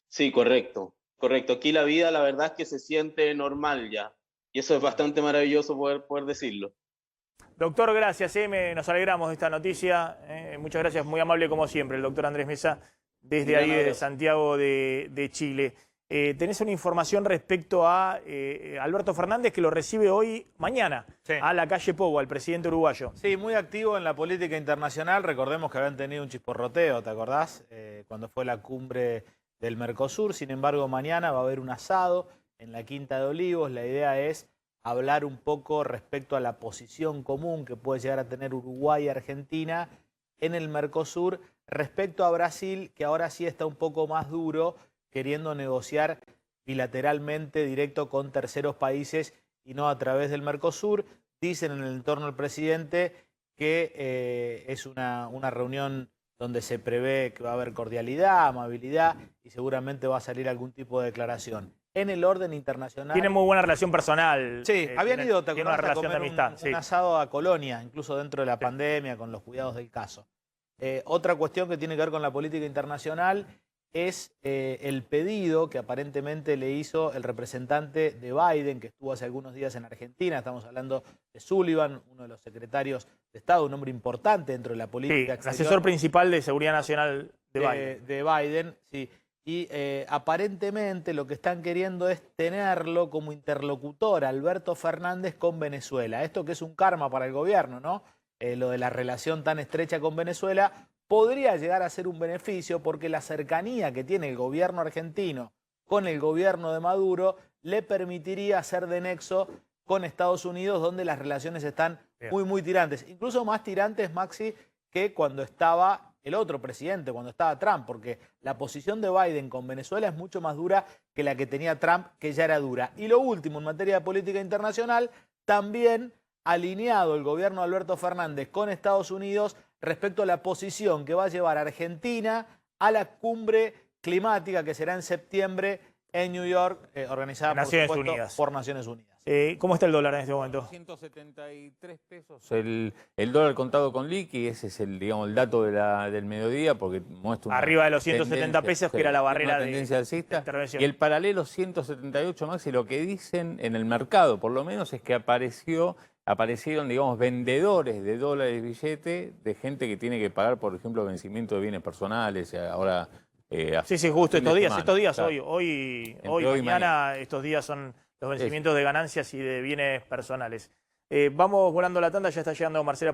[SPEAKER 12] Sí, correcto, correcto. Aquí la vida, la verdad es que se siente normal ya, y eso es bastante maravilloso poder decirlo.
[SPEAKER 1] Doctor, gracias, nos alegramos de esta noticia. Muchas gracias, muy amable como siempre, el doctor Andrés Mesa, desde ahí, desde Santiago de Chile. Tenés una información respecto a Alberto Fernández, que lo recibe mañana, sí, a la calle Pou, al presidente uruguayo.
[SPEAKER 6] Sí, muy activo en la política internacional. Recordemos que habían tenido un chisporroteo, ¿te acordás? Cuando fue la cumbre del Mercosur. Sin embargo, mañana va a haber un asado en la Quinta de Olivos. La idea es hablar un poco respecto a la posición común que puede llegar a tener Uruguay y Argentina en el Mercosur respecto a Brasil, que ahora sí está un poco más duro, queriendo negociar bilateralmente directo con terceros países y no a través del Mercosur. Dicen en el entorno del presidente que es una reunión donde se prevé que va a haber cordialidad, amabilidad y seguramente va a salir algún tipo de declaración. En el orden internacional...
[SPEAKER 1] Tienen muy buena relación personal.
[SPEAKER 6] Sí, habían ido, ¿te acordás,
[SPEAKER 1] una
[SPEAKER 6] a comer
[SPEAKER 1] de amistad,
[SPEAKER 6] un asado a Colonia, incluso dentro de la pandemia, con los cuidados del caso. Otra cuestión que tiene que ver con la política internacional es el pedido que aparentemente le hizo el representante de Biden, que estuvo hace algunos días en Argentina. Estamos hablando de Sullivan, uno de los secretarios de Estado, un hombre importante dentro de la política exterior.
[SPEAKER 1] El asesor principal de Seguridad Nacional de Biden.
[SPEAKER 6] De Biden, sí. Y aparentemente lo que están queriendo es tenerlo como interlocutor Alberto Fernández con Venezuela. Esto que es un karma para el gobierno, ¿no? Lo de la relación tan estrecha con Venezuela podría llegar a ser un beneficio porque la cercanía que tiene el gobierno argentino con el gobierno de Maduro le permitiría ser de nexo con Estados Unidos, donde las relaciones están muy tirantes. Incluso más tirantes, Maxi, que cuando estaba el otro presidente, cuando estaba Trump, porque la posición de Biden con Venezuela es mucho más dura que la que tenía Trump, que ya era dura. Y lo último, en materia de política internacional, también alineado el gobierno de Alberto Fernández con Estados Unidos respecto a la posición que va a llevar a Argentina a la cumbre climática que será en septiembre en New York, organizada por Naciones Unidas.
[SPEAKER 1] ¿Cómo está el dólar en este momento?
[SPEAKER 4] 173 pesos el dólar contado con liqui, ese es el dato del mediodía, porque muestra una
[SPEAKER 1] arriba de los 170 pesos, que era la barrera
[SPEAKER 4] de tendencia alcista.
[SPEAKER 1] Intervención.
[SPEAKER 4] Y el paralelo 178, Maxi, lo que dicen en el mercado, por lo menos, es que aparecieron, digamos, vendedores de dólares y billetes de gente que tiene que pagar, por ejemplo, vencimiento de bienes personales. Ahora,
[SPEAKER 1] sí, justo estos días,
[SPEAKER 4] claro.
[SPEAKER 1] hoy, mañana, estos días son los vencimientos de ganancias y de bienes personales. Vamos volando la tanda, ya está llegando Marcela